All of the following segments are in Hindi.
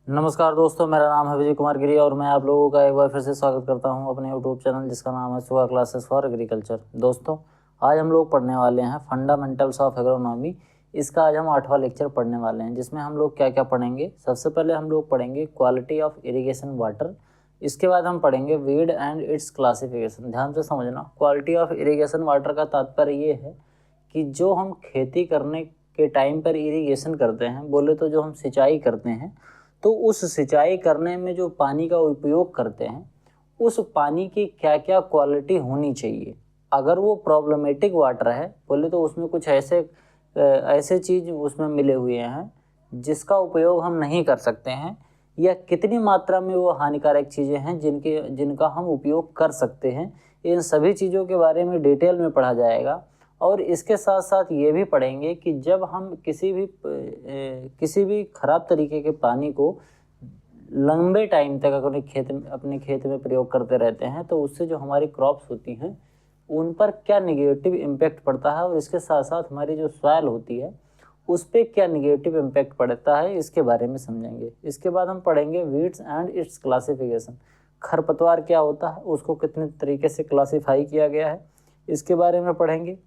नमस्कार दोस्तों, मेरा नाम है विजय कुमार गिरी और मैं आप लोगों का एक बार फिर से स्वागत करता हूं अपने यूट्यूब चैनल जिसका नाम है सुगा क्लासेस फॉर एग्रीकल्चर। दोस्तों, आज हम लोग पढ़ने वाले हैं फंडामेंटल्स ऑफ एग्रोनॉमी। इसका आज हम 8वां लेक्चर पढ़ने वाले हैं, जिसमें हम लोग क्या क्या पढ़ेंगे। सबसे पहले हम लोग पढ़ेंगे क्वालिटी ऑफ इरीगेशन वाटर। इसके बाद हम पढ़ेंगे वीड एंड इट्स क्लासिफिकेशन। ध्यान से समझना, क्वालिटी ऑफ इरीगेशन वाटर का तात्पर्य ये है कि जो हम खेती करने के टाइम पर इरीगेशन करते हैं, बोले तो जो हम सिंचाई करते हैं, तो उस सिंचाई करने में जो पानी का उपयोग करते हैं, उस पानी की क्या क्या क्वालिटी होनी चाहिए। अगर वो प्रॉब्लमेटिक वाटर है, बोले तो उसमें कुछ ऐसे चीज़ उसमें मिले हुए हैं जिसका उपयोग हम नहीं कर सकते हैं, या कितनी मात्रा में वो हानिकारक चीज़ें हैं जिनका हम उपयोग कर सकते हैं, इन सभी चीज़ों के बारे में डिटेल में पढ़ा जाएगा। और इसके साथ साथ ये भी पढ़ेंगे कि जब हम किसी भी खराब तरीके के पानी को लंबे टाइम तक अपने खेत में प्रयोग करते रहते हैं, तो उससे जो हमारी क्रॉप्स होती हैं उन पर क्या निगेटिव इम्पैक्ट पड़ता है, और इसके साथ साथ हमारी जो सॉइल होती है उस पर क्या निगेटिव इम्पैक्ट पड़ता है, इसके बारे में समझेंगे। इसके बाद हम पढ़ेंगे वीड्स एंड इट्स क्लासिफिकेशन। खरपतवार क्या होता है, उसको कितने तरीके से क्लासीफाई किया गया है, इसके बारे में पढ़ेंगे।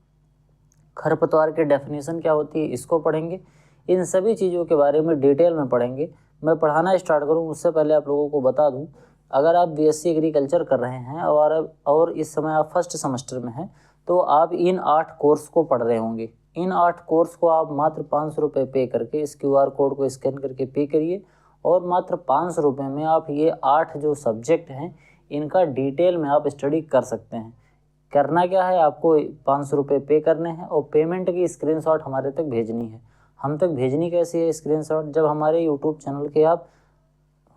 खरपतवार की डेफिनेशन क्या होती है, इसको पढ़ेंगे। इन सभी चीज़ों के बारे में डिटेल में पढ़ेंगे। मैं पढ़ाना स्टार्ट करूं उससे पहले आप लोगों को बता दूं, अगर आप बीएससी एग्रीकल्चर कर रहे हैं और इस समय आप फर्स्ट सेमेस्टर में हैं, तो आप इन 8 कोर्स को पढ़ रहे होंगे। इन 8 कोर्स को आप मात्र 500 रुपये पे करके इस QR कोड को स्कैन करके पे करिए, और मात्र 500 रुपये में आप ये 8 जो सब्जेक्ट हैं इनका डिटेल में आप स्टडी कर सकते हैं। करना क्या है, आपको 500 रुपये पे करने हैं और पेमेंट की स्क्रीनशॉट हमारे तक भेजनी है। हम तक भेजनी कैसी है स्क्रीनशॉट, जब हमारे यूट्यूब चैनल के आप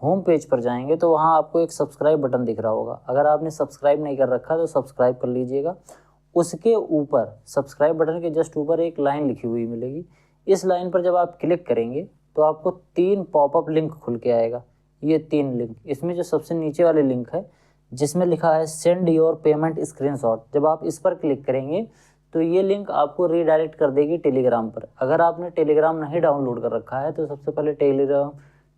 होम पेज पर जाएंगे तो वहाँ आपको एक सब्सक्राइब बटन दिख रहा होगा। अगर आपने सब्सक्राइब नहीं कर रखा तो सब्सक्राइब कर लीजिएगा। उसके ऊपर सब्सक्राइब बटन के जस्ट ऊपर एक लाइन लिखी हुई मिलेगी। इस लाइन पर जब आप क्लिक करेंगे तो आपको 3 पॉपअप लिंक खुल के आएगा। ये 3 लिंक, इसमें जो सबसे नीचे वाले लिंक है जिसमें लिखा है सेंड योर पेमेंट स्क्रीनशॉट, जब आप इस पर क्लिक करेंगे तो ये लिंक आपको रीडायरेक्ट कर देगी टेलीग्राम पर। अगर आपने टेलीग्राम नहीं डाउनलोड कर रखा है तो सबसे पहले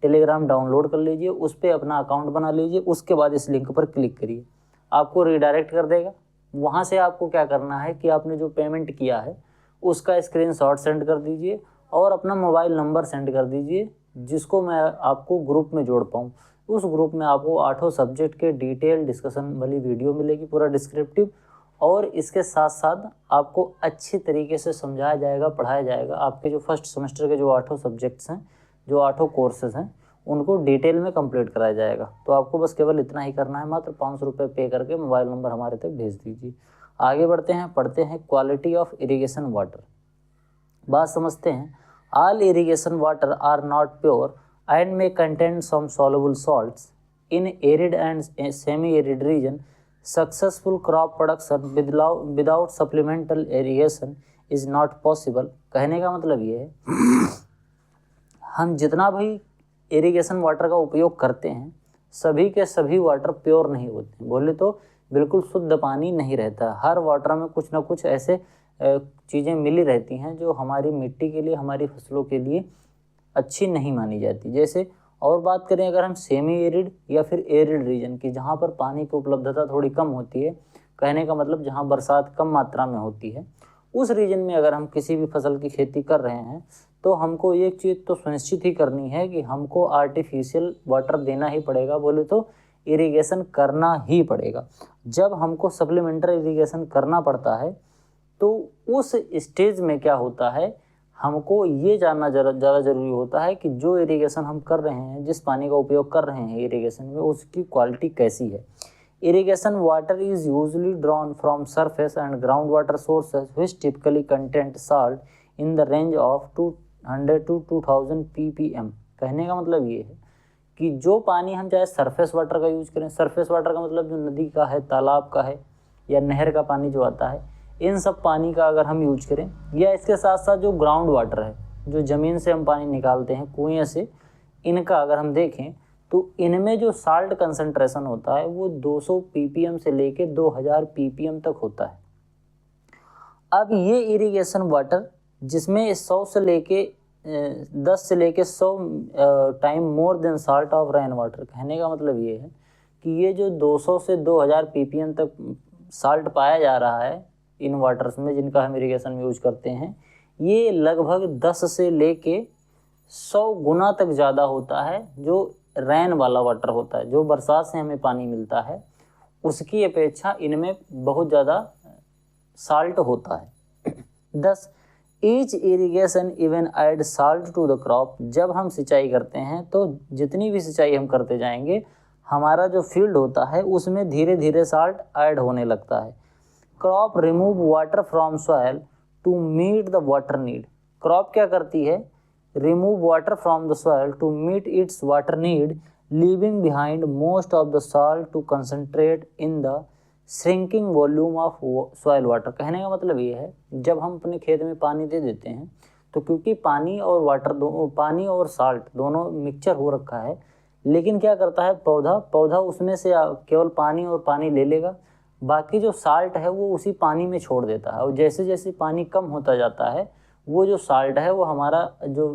टेलीग्राम डाउनलोड कर लीजिए, उस पर अपना अकाउंट बना लीजिए, उसके बाद इस लिंक पर क्लिक करिए, आपको रीडायरेक्ट कर देगा। वहाँ से आपको क्या करना है कि आपने जो पेमेंट किया है उसका स्क्रीनशॉट सेंड कर दीजिए और अपना मोबाइल नंबर सेंड कर दीजिए, जिसको मैं आपको ग्रुप में जोड़ पाऊँ। उस ग्रुप में आपको 8 सब्जेक्ट के डिटेल डिस्कशन वाली वीडियो मिलेगी, पूरा डिस्क्रिप्टिव, और इसके साथ साथ आपको अच्छी तरीके से समझाया जाएगा, पढ़ाया जाएगा। आपके जो फर्स्ट सेमेस्टर के जो 8 सब्जेक्ट्स हैं, जो 8 कोर्सेज हैं, उनको डिटेल में कंप्लीट कराया जाएगा। तो आपको बस केवल इतना ही करना है, मात्र 500 रुपये पे करके मोबाइल नंबर हमारे तक भेज दीजिए। आगे बढ़ते हैं, पढ़ते हैं क्वालिटी ऑफ इरीगेशन वाटर। बात समझते हैं। All irrigation water are not pure and may contain some soluble salts. In arid and semi-arid region, successful crop production without supplemental irrigation is not possible. कहने का मतलब ये है, हम जितना भी इरिगेशन वाटर का उपयोग करते हैं, सभी के सभी वाटर प्योर नहीं होते। बोले तो बिल्कुल शुद्ध पानी नहीं रहता। हर वाटर में कुछ ना कुछ ऐसे चीज़ें मिली रहती हैं जो हमारी मिट्टी के लिए, हमारी फसलों के लिए अच्छी नहीं मानी जाती। जैसे और बात करें अगर हम सेमी एरिड या फिर एरिड रीजन की, जहाँ पर पानी की उपलब्धता थोड़ी कम होती है, कहने का मतलब जहाँ बरसात कम मात्रा में होती है, उस रीजन में अगर हम किसी भी फसल की खेती कर रहे हैं तो हमको एक चीज़ तो सुनिश्चित ही करनी है कि हमको आर्टिफिशियल वाटर देना ही पड़ेगा। बोले तो इरिगेशन करना ही पड़ेगा। जब हमको सप्लीमेंट्री इरिगेशन करना पड़ता है तो उस स्टेज में क्या होता है, हमको ये जानना ज़्यादा ज़रूरी होता है कि जो इरिगेशन हम कर रहे हैं, जिस पानी का उपयोग कर रहे हैं इरिगेशन में, उसकी क्वालिटी कैसी है। Irrigation water is usually drawn from surface and ground water sources which typically content salt in the range of 200 to 2000 ppm। कहने का मतलब ये है कि जो पानी हम चाहे सरफेस वाटर का यूज़ करें, सरफेस वाटर का मतलब जो नदी का है, तालाब का है, या नहर का पानी जो आता है, इन सब पानी का अगर हम यूज करें, या इसके साथ साथ जो ग्राउंड वाटर है, जो ज़मीन से हम पानी निकालते हैं कुएं से, इनका अगर हम देखें तो इनमें जो साल्ट कंसंट्रेशन होता है वो 200 ppm से लेके 2000 ppm तक होता है। अब ये इरिगेशन वाटर जिसमें 100 से लेके 10 से लेके 100 time more than salt of rain water. कहने का मतलब ये है कि ये जो 200 से 2000 ppm तक साल्ट पाया जा रहा है इन वाटर्स में जिनका हम इरिगेशन में यूज करते हैं, ये लगभग 10 से लेके 100 गुना तक ज़्यादा होता है जो रेन वाला वाटर होता है, जो बरसात से हमें पानी मिलता है, उसकी अपेक्षा इनमें बहुत ज़्यादा साल्ट होता है। 10 each irrigation even add salt to the crop. जब हम सिंचाई करते हैं तो जितनी भी सिंचाई हम करते जाएंगे, हमारा जो फील्ड होता है उसमें धीरे धीरे साल्ट ऐड होने लगता है। Crop remove water from soil to meet the water need. Crop क्या करती है? Remove water from the soil to meet its water need, leaving behind most of the salt to concentrate in the shrinking volume of soil water. कहने का मतलब ये है, जब हम अपने खेत में पानी दे देते हैं तो क्योंकि पानी और वाटर दोनों, पानी और साल्ट दोनों मिक्सचर हो रखा है, लेकिन क्या करता है पौधा उसमें से केवल पानी और पानी ले लेगा, बाकी जो साल्ट है वो उसी पानी में छोड़ देता है, और जैसे जैसे पानी कम होता जाता है वो जो साल्ट है वो हमारा जो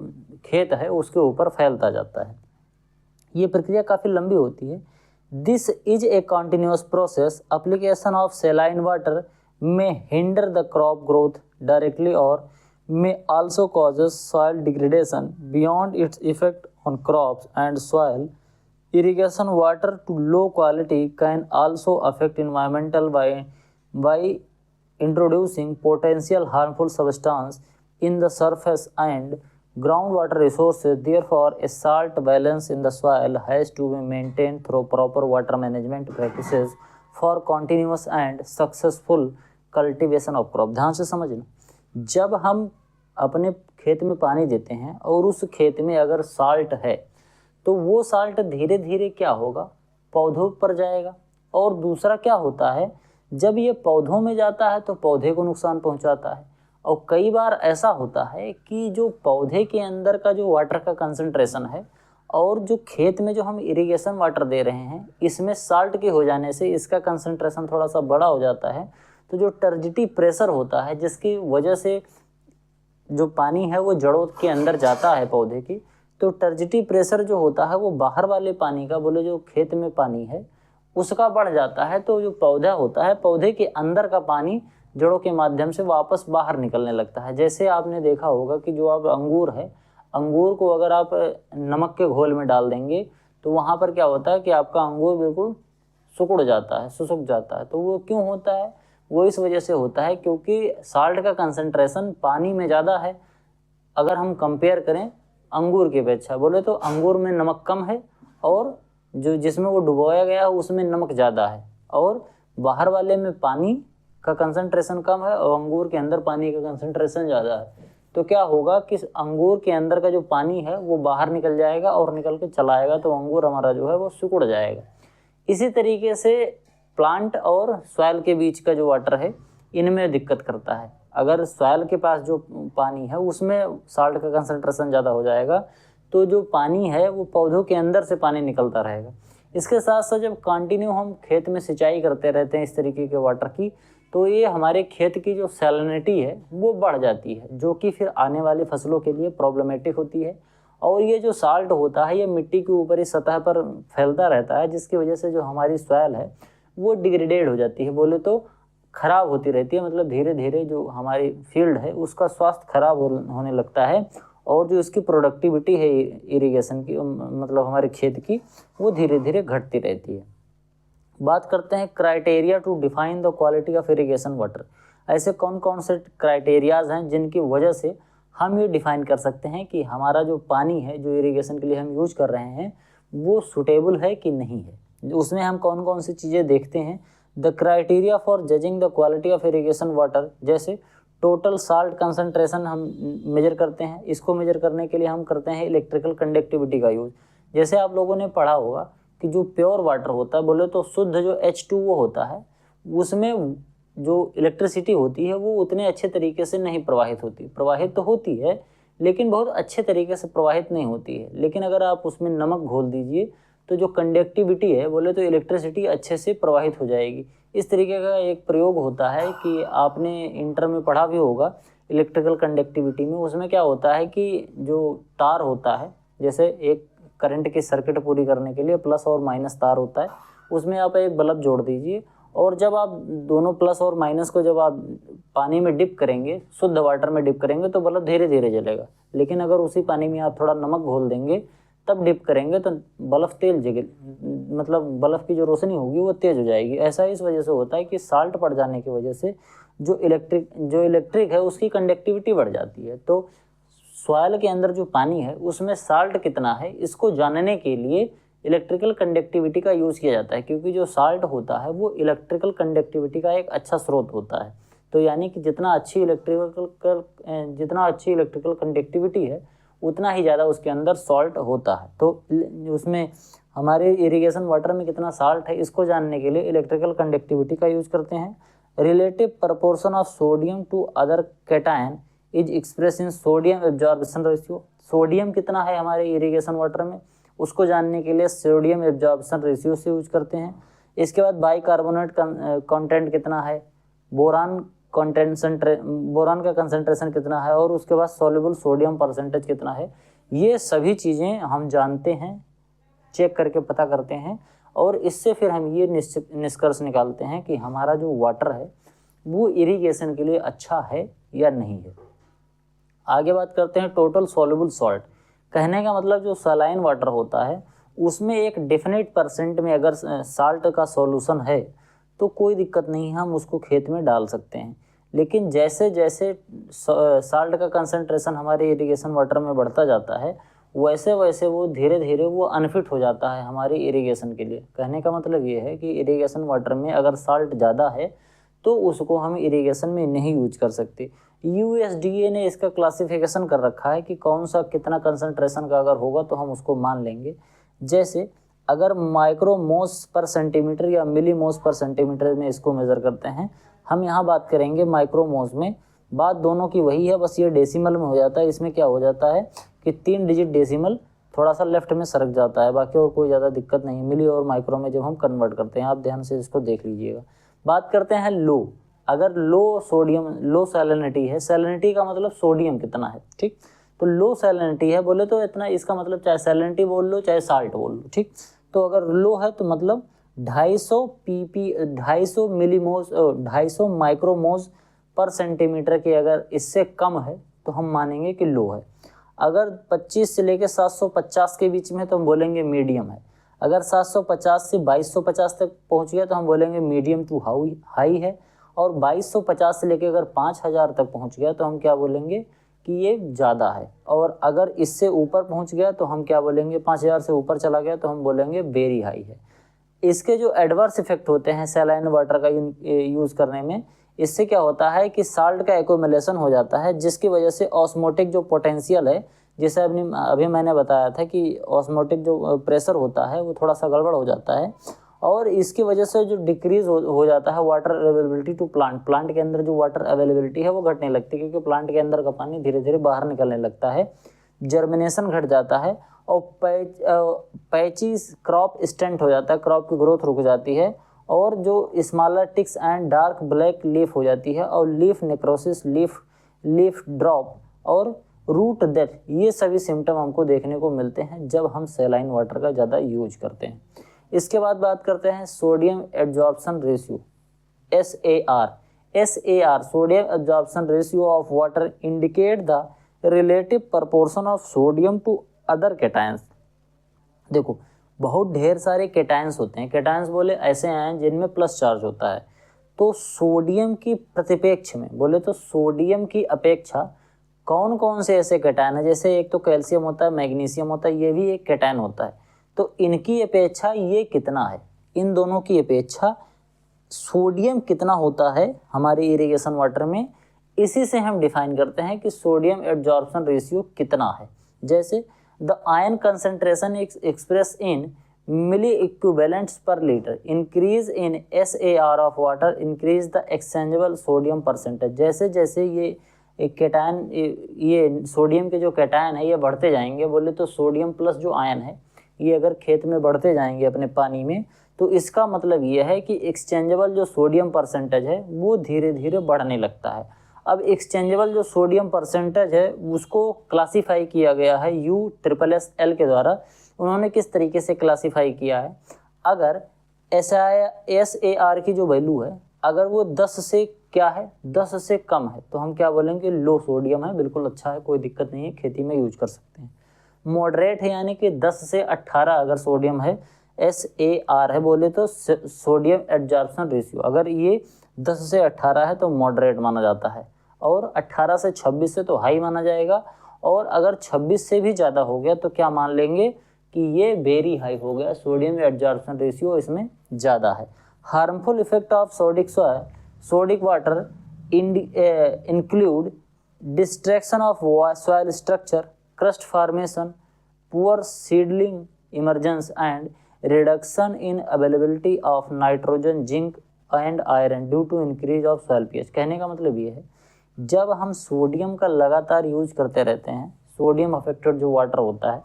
खेत है उसके ऊपर फैलता जाता है। ये प्रक्रिया काफ़ी लंबी होती है। This is a continuous process. Application of saline water में hinder the crop growth directly और may also causes soil degradation beyond its effect on crops and soil. Irrigation water to low quality can also affect environmental by introducing potential harmful substance in the surface and groundwater resources. Therefore, a salt balance in the soil has to be maintained through proper water management practices for continuous and successful cultivation of crop. ध्यान से समझना, जब हम अपने खेत में पानी देते हैं और उस खेत में अगर साल्ट है तो वो साल्ट धीरे धीरे क्या होगा, पौधों पर जाएगा। और दूसरा क्या होता है, जब ये पौधों में जाता है तो पौधे को नुकसान पहुंचाता है। और कई बार ऐसा होता है कि जो पौधे के अंदर का जो वाटर का कंसंट्रेशन है और जो खेत में जो हम इरिगेशन वाटर दे रहे हैं, इसमें साल्ट के हो जाने से इसका कंसंट्रेशन थोड़ा सा बड़ा हो जाता है। तो जो टर्जिटी प्रेशर होता है, जिसकी वजह से जो पानी है वो जड़ों के अंदर जाता है पौधे की, तो टर्जिटी प्रेशर जो होता है वो बाहर वाले पानी का, बोले जो खेत में पानी है उसका बढ़ जाता है। तो जो पौधा होता है, पौधे के अंदर का पानी जड़ों के माध्यम से वापस बाहर निकलने लगता है। जैसे आपने देखा होगा कि जो आप अंगूर है, अंगूर को अगर आप नमक के घोल में डाल देंगे तो वहाँ पर क्या होता है कि आपका अंगूर बिल्कुल सुकुड़ जाता है, सुसुक जाता है। तो वो क्यों होता है? वो इस वजह से होता है क्योंकि साल्ट का कंसंट्रेशन पानी में ज़्यादा है। अगर हम कंपेयर करें अंगूर की अपेक्षा, बोले तो अंगूर में नमक कम है और जो जिसमें वो डुबोया गया है उसमें नमक ज़्यादा है, और बाहर वाले में पानी का कंसंट्रेशन कम है और अंगूर के अंदर पानी का कंसंट्रेशन ज़्यादा है। तो क्या होगा कि अंगूर के अंदर का जो पानी है वो बाहर निकल जाएगा और निकल के चला आएगा, तो अंगूर हमारा जो है वो सिकुड़ जाएगा। इसी तरीके से प्लांट और सॉइल के बीच का जो वाटर है इनमें दिक्कत करता है। अगर सॉइल के पास जो पानी है उसमें साल्ट का कंसंट्रेशन ज़्यादा हो जाएगा, तो जो पानी है वो पौधों के अंदर से पानी निकलता रहेगा। इसके साथ साथ जब कंटिन्यू हम खेत में सिंचाई करते रहते हैं इस तरीके के वाटर की, तो ये हमारे खेत की जो सैलिनिटी है वो बढ़ जाती है, जो कि फिर आने वाली फसलों के लिए प्रॉब्लमेटिक होती है। और ये जो साल्ट होता है ये मिट्टी के ऊपरी सतह पर फैलता रहता है, जिसकी वजह से जो हमारी सॉइल है वो डिग्रेडेड हो जाती है, बोले तो ख़राब होती रहती है। मतलब धीरे धीरे जो हमारी फील्ड है उसका स्वास्थ्य खराब होने लगता है, और जो इसकी प्रोडक्टिविटी है इरिगेशन की, मतलब हमारे खेत की, वो धीरे धीरे घटती रहती है। बात करते हैं criteria to define the quality of irrigation water. ऐसे कौन कौन से क्राइटेरियाज हैं जिनकी वजह से हम ये डिफाइन कर सकते हैं कि हमारा जो पानी है जो इरिगेशन के लिए हम यूज कर रहे हैं वो सुटेबल है कि नहीं है। उसमें हम कौन कौन सी चीज़ें देखते हैं। The criteria for judging the quality of irrigation water, जैसे टोटल साल्ट कंसंट्रेशन हम मेजर करते हैं। इसको मेजर करने के लिए हम करते हैं इलेक्ट्रिकल कंडक्टिविटी का यूज़। जैसे आप लोगों ने पढ़ा होगा कि जो प्योर वाटर होता है, बोले तो शुद्ध जो H2O होता है, उसमें जो इलेक्ट्रिसिटी होती है वो उतने अच्छे तरीके से नहीं प्रवाहित होती। प्रवाहित तो होती है लेकिन बहुत अच्छे तरीके से प्रवाहित नहीं होती है। लेकिन अगर आप उसमें नमक घोल दीजिए तो जो कंडक्टिविटी है, बोले तो इलेक्ट्रिसिटी अच्छे से प्रवाहित हो जाएगी। इस तरीके का एक प्रयोग होता है कि आपने इंटर में पढ़ा भी होगा, इलेक्ट्रिकल कंडक्टिविटी में, उसमें क्या होता है कि जो तार होता है, जैसे एक करंट की सर्किट पूरी करने के लिए प्लस और माइनस तार होता है, उसमें आप एक बल्ब जोड़ दीजिए और जब आप दोनों प्लस और माइनस को जब आप पानी में डिप करेंगे, शुद्ध वाटर में डिप करेंगे तो बल्ब धीरे धीरे जलेगा। लेकिन अगर उसी पानी में आप थोड़ा नमक घोल देंगे तब डिप करेंगे तो बल्ब तेज जगे, मतलब बल्ब की जो रोशनी होगी वो तेज हो जाएगी। ऐसा इस वजह से होता है कि साल्ट पड़ जाने की वजह से जो इलेक्ट्रिक है उसकी कंडक्टिविटी बढ़ जाती है। तो सॉइल के अंदर जो पानी है उसमें साल्ट कितना है, इसको जानने के लिए इलेक्ट्रिकल कंडक्टिविटी का यूज़ किया जाता है, क्योंकि जो साल्ट होता है वो इलेक्ट्रिकल कंडक्टिविटी का एक अच्छा स्रोत होता है। तो यानी कि जितना अच्छी इलेक्ट्रिकल कंडक्टिविटी है उतना ही ज़्यादा उसके अंदर सॉल्ट होता है। तो उसमें हमारे इरिगेशन वाटर में कितना साल्ट है इसको जानने के लिए इलेक्ट्रिकल कंडक्टिविटी का यूज़ करते हैं। Relative proportion of sodium to other cation is express in sodium absorption ratio. Sodium कितना है हमारे इरिगेशन वाटर में उसको जानने के लिए सोडियम एब्जॉर्प्शन रेशियो से यूज करते हैं। इसके बाद बाइकार्बोनेट कंटेंट कितना है, बोरान का कंसंट्रेशन कितना है, और उसके बाद सॉल्युबल सोडियम परसेंटेज कितना है। ये सभी चीज़ें हम जानते हैं, चेक करके पता करते हैं, और इससे फिर हम ये निष्कर्ष निकालते हैं कि हमारा जो वाटर है वो इरिगेशन के लिए अच्छा है या नहीं है। आगे बात करते हैं टोटल सॉल्युबल सॉल्ट। कहने का मतलब जो सलाइन वाटर होता है उसमें एक डेफिनेट परसेंट में अगर साल्ट का सॉल्यूशन है तो कोई दिक्कत नहीं, हम उसको खेत में डाल सकते हैं। लेकिन जैसे जैसे साल्ट का कंसंट्रेशन हमारे इरिगेशन वाटर में बढ़ता जाता है वैसे वैसे वो धीरे धीरे वो अनफिट हो जाता है हमारे इरिगेशन के लिए। कहने का मतलब ये है कि इरिगेशन वाटर में अगर साल्ट ज़्यादा है तो उसको हम इरिगेशन में नहीं यूज कर सकते। USDA ने इसका क्लासिफिकेशन कर रखा है कि कौन सा कितना कंसंट्रेशन का अगर होगा तो हम उसको मान लेंगे। जैसे अगर माइक्रोमोस पर सेंटीमीटर या मिलीमोस पर सेंटीमीटर में इसको मेज़र करते हैं, हम यहाँ बात करेंगे माइक्रोमोस में। बात दोनों की वही है, बस ये डेसिमल में हो जाता है। इसमें क्या हो जाता है कि 3 डिजिट डेसिमल थोड़ा सा लेफ्ट में सरक जाता है, बाकी और कोई ज़्यादा दिक्कत नहीं। मिली और माइक्रो में जब हम कन्वर्ट करते हैं, आप ध्यान से इसको देख लीजिएगा। बात करते हैं लो। अगर लो सैलिनिटी है, सैलिनिटी का मतलब सोडियम कितना है, ठीक। तो लो सैलिनिटी है बोले तो इतना, इसका मतलब चाहे सैलिनिटी बोल लो चाहे साल्ट बोल लो, ठीक। तो अगर लो है तो मतलब 250 माइक्रोमोज पर सेंटीमीटर के अगर इससे कम है तो हम मानेंगे कि लो है। अगर 25 से लेकर 750 के बीच में तो हम बोलेंगे मीडियम है। अगर 750 से 2250 तक पहुंच गया तो हम बोलेंगे मीडियम टू हाई है। और 2250 से लेकर अगर 5000 तक पहुंच गया तो हम क्या बोलेंगे कि ये ज़्यादा है। और अगर इससे ऊपर पहुंच गया तो हम क्या बोलेंगे, 5000 से ऊपर चला गया तो हम बोलेंगे वेरी हाई है। इसके जो एडवर्स इफेक्ट होते हैं सैलाइन वाटर का यूज़ करने में, इससे क्या होता है कि साल्ट का एक्यूमुलेशन हो जाता है, जिसकी वजह से ऑस्मोटिक जो पोटेंशियल है, जैसे अभी मैंने बताया था कि ऑस्मोटिक जो प्रेशर होता है वो थोड़ा सा गड़बड़ हो जाता है, और इसकी वजह से जो डिक्रीज हो जाता है वाटर अवेलेबिलिटी टू प्लांट के अंदर जो वाटर अवेलेबिलिटी है वो घटने लगती है, क्योंकि प्लांट के अंदर का पानी धीरे धीरे बाहर निकलने लगता है, जर्मिनेशन घट जाता है, और पैचीज क्रॉप स्टंट हो जाता है, क्रॉप की ग्रोथ रुक जाती है, और जो smaller ticks and dark black leaf हो जाती है, और लीफ नेक्रोसिस, लीफ ड्रॉप और रूट डेथ, ये सभी सिम्टम हमको देखने को मिलते हैं जब हम सैलाइन वाटर का ज़्यादा यूज करते हैं। इसके बाद बात करते हैं sodium absorption ratio, SAR sodium absorption ratio of water indicate the relative proportion of sodium to other cations. देखो बहुत ढेर सारे कैटायंस होते हैं, कैटायंस बोले ऐसे हैं जिनमें प्लस चार्ज होता है, तो सोडियम की प्रतिपेक्ष में बोले तो सोडियम की अपेक्षा कौन कौन से ऐसे कैटायन है, जैसे एक तो कैल्शियम होता है, मैग्नीशियम होता है, ये भी एक कैटायन होता है, तो इनकी अपेक्षा ये कितना है, इन दोनों की अपेक्षा सोडियम कितना होता है हमारे इरिगेशन वाटर में, इसी से हम डिफाइन करते हैं कि सोडियम एब्जॉर्प्शन रेशियो कितना है। जैसे the ion concentration express in milliequivalents per litre, increase in SAR of water increase the exchangeable sodium percentage. जैसे जैसे ये कैटायन, ये सोडियम के जो कैटायन है ये बढ़ते जाएंगे, बोले तो सोडियम प्लस जो आयन है ये अगर खेत में बढ़ते जाएंगे अपने पानी में, तो इसका मतलब ये है कि एक्सचेंजेबल जो सोडियम परसेंटेज है वो धीरे धीरे बढ़ने लगता है। अब एक्सचेंजेबल जो सोडियम परसेंटेज है उसको क्लासीफाई किया गया है USSL के द्वारा। उन्होंने किस तरीके से क्लासीफाई किया है, अगर SAR की जो वैल्यू है अगर वो 10 से क्या है, 10 से कम है तो हम क्या बोलेंगे, लो सोडियम है, बिल्कुल अच्छा है, कोई दिक्कत नहीं है, खेती में यूज कर सकते हैं। मॉडरेट है यानी कि 10 से 18 अगर सोडियम है, SAR है बोले तो सोडियम एब्जॉर्प्शन रेशियो, अगर ये 10 से 18 है तो मॉडरेट माना जाता है, और 18 से 26 से तो हाई माना जाएगा, और अगर 26 से भी ज़्यादा हो गया तो क्या मान लेंगे कि ये वेरी हाई हो गया, सोडियम एब्जॉर्प्शन रेशियो इसमें ज़्यादा है। Harmful effect of sodic water include distraction of soil structure, crust formation, poor seedling emergence and reduction in availability of nitrogen, zinc and iron due to increase of soil pH. कहने का मतलब ये है, जब हम सोडियम का लगातार यूज करते रहते हैं, सोडियम अफेक्टेड जो वाटर होता है,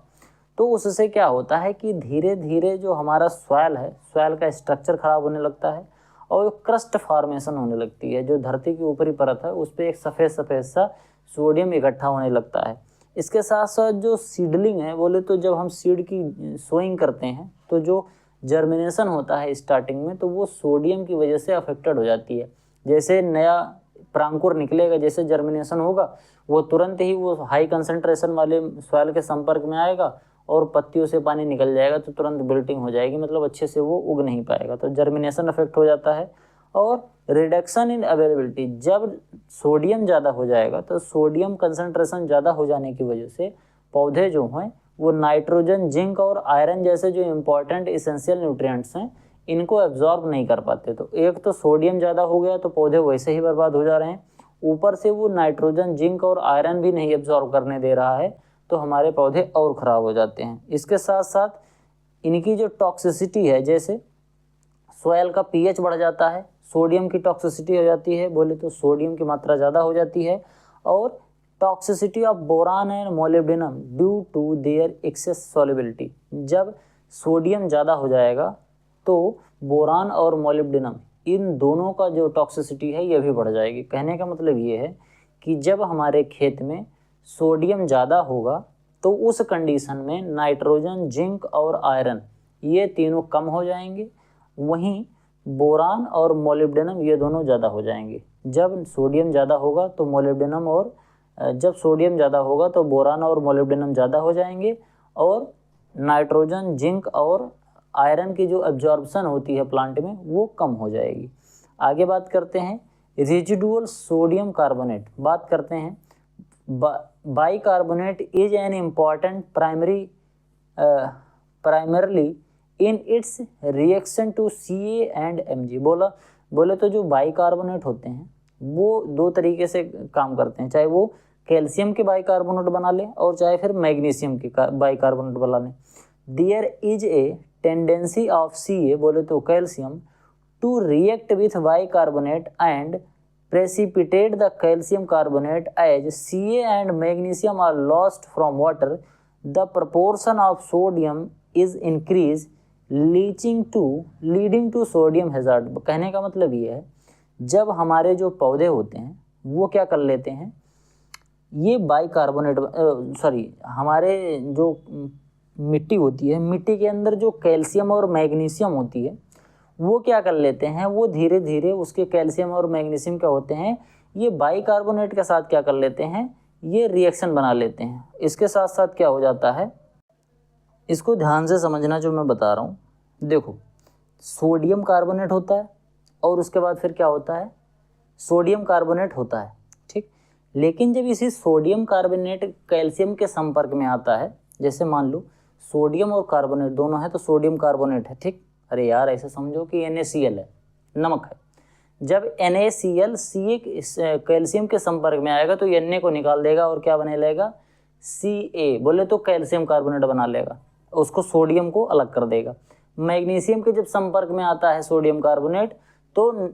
तो उससे क्या होता है कि धीरे धीरे जो हमारा सॉइल है, सॉइल का स्ट्रक्चर खराब होने लगता है और क्रस्ट फॉर्मेशन होने लगती है, जो धरती की ऊपरी परत है उस पर एक सफ़ेद सफ़ेद सा सोडियम इकट्ठा होने लगता है। इसके साथ साथ जो सीडलिंग है बोले तो जब हम सीड की सोइंग करते हैं तो जो जर्मिनेशन होता है स्टार्टिंग में, तो वो सोडियम की वजह से अफेक्टेड हो जाती है। जैसे नया प्रांकुर निकलेगा, जैसे जर्मिनेशन होगा, वो तुरंत ही वो हाई कंसंट्रेशन वाले सॉइल के संपर्क में आएगा और पत्तियों से पानी निकल जाएगा तो तुरंत बिल्टिंग हो जाएगी, मतलब अच्छे से वो उग नहीं पाएगा, तो जर्मिनेशन अफेक्ट हो जाता है। और रिडक्शन इन अवेलेबिलिटी, जब सोडियम ज़्यादा हो जाएगा तो सोडियम कंसंट्रेशन ज़्यादा हो जाने की वजह से पौधे जो हैं वो नाइट्रोजन, जिंक और आयरन जैसे जो इम्पॉर्टेंट इसेंशियल न्यूट्रिएंट्स हैं इनको एब्जॉर्ब नहीं कर पाते। तो एक तो सोडियम ज़्यादा हो गया तो पौधे वैसे ही बर्बाद हो जा रहे हैं, ऊपर से वो नाइट्रोजन, जिंक और आयरन भी नहीं एब्जॉर्ब करने दे रहा है, तो हमारे पौधे और ख़राब हो जाते हैं। इसके साथ साथ इनकी जो टॉक्सिसिटी है, जैसे सॉइल का पीएच बढ़ जाता है, सोडियम की टॉक्सिसिटी हो जाती है, बोले तो सोडियम की मात्रा ज़्यादा हो जाती है, और toxicity of boron and molybdenum due to their excess solubility, जब सोडियम ज़्यादा हो जाएगा तो बोरान और मोलिब्डेनम इन दोनों का जो टॉक्सिसिटी है ये भी बढ़ जाएगी। कहने का मतलब ये है कि जब हमारे खेत में सोडियम ज़्यादा होगा तो उस कंडीशन में नाइट्रोजन, जिंक और आयरन ये तीनों कम हो जाएंगे, वहीं बोरान और मोलिब्डेनम ये दोनों ज़्यादा हो जाएंगे। जब सोडियम ज़्यादा होगा तो मोलिब्डेनम और जब सोडियम ज़्यादा होगा तो बोरान और मोलिब्डेनम ज़्यादा हो जाएंगे, और नाइट्रोजन, जिंक और आयरन की जो एब्जॉर्प्शन होती है प्लांट में वो कम हो जाएगी। आगे बात करते हैं रेजिडुअल सोडियम कार्बोनेट, बात करते हैं bicarbonate is an important primarily in its reaction to Ca and Mg। बोले तो जो बाइकार्बोनेट होते हैं वो दो तरीके से काम करते हैं, चाहे वो कैल्शियम के बाइकार्बोनेट बना लें और चाहे फिर मैग्नीशियम के बाइकार्बोनेट बना लें। There is a tendency of Ca, बोले तो calcium, to react with bicarbonate and precipitate the calcium carbonate as Ca and magnesium are lost from water. The proportion of sodium is increased, leading to sodium hazard। कहने का मतलब ये है, जब हमारे जो पौधे होते हैं वो क्या कर लेते हैं, ये बाइकार्बोनेट हमारे जो मिट्टी होती है, मिट्टी के अंदर जो कैल्शियम और मैग्नीशियम होती है वो क्या कर लेते हैं, वो धीरे धीरे उसके कैल्शियम और मैग्नीशियम क्या होते हैं, ये बाइकार्बोनेट के साथ क्या कर लेते हैं, ये रिएक्शन बना लेते हैं। इसके साथ साथ क्या हो जाता है, इसको ध्यान से समझना जो मैं बता रहा हूँ। देखो, सोडियम कार्बोनेट होता है और उसके बाद फिर क्या होता है, सोडियम कार्बोनेट होता है, ठीक। लेकिन जब इसी सोडियम कार्बोनेट कैल्शियम के संपर्क में आता है, जैसे मान लो सोडियम और कार्बोनेट दोनों है तो सोडियम कार्बोनेट है, ठीक। अरे यार ऐसे समझो कि NaCl है, नमक है। जब NaCl कैल्शियम के संपर्क में आएगा तो Na को निकाल देगा और क्या बने लेगा, Ca, बोले तो कैल्शियम कार्बोनेट बना लेगा, उसको सोडियम को अलग कर देगा। मैग्नीशियम के जब संपर्क में आता है सोडियम कार्बोनेट तो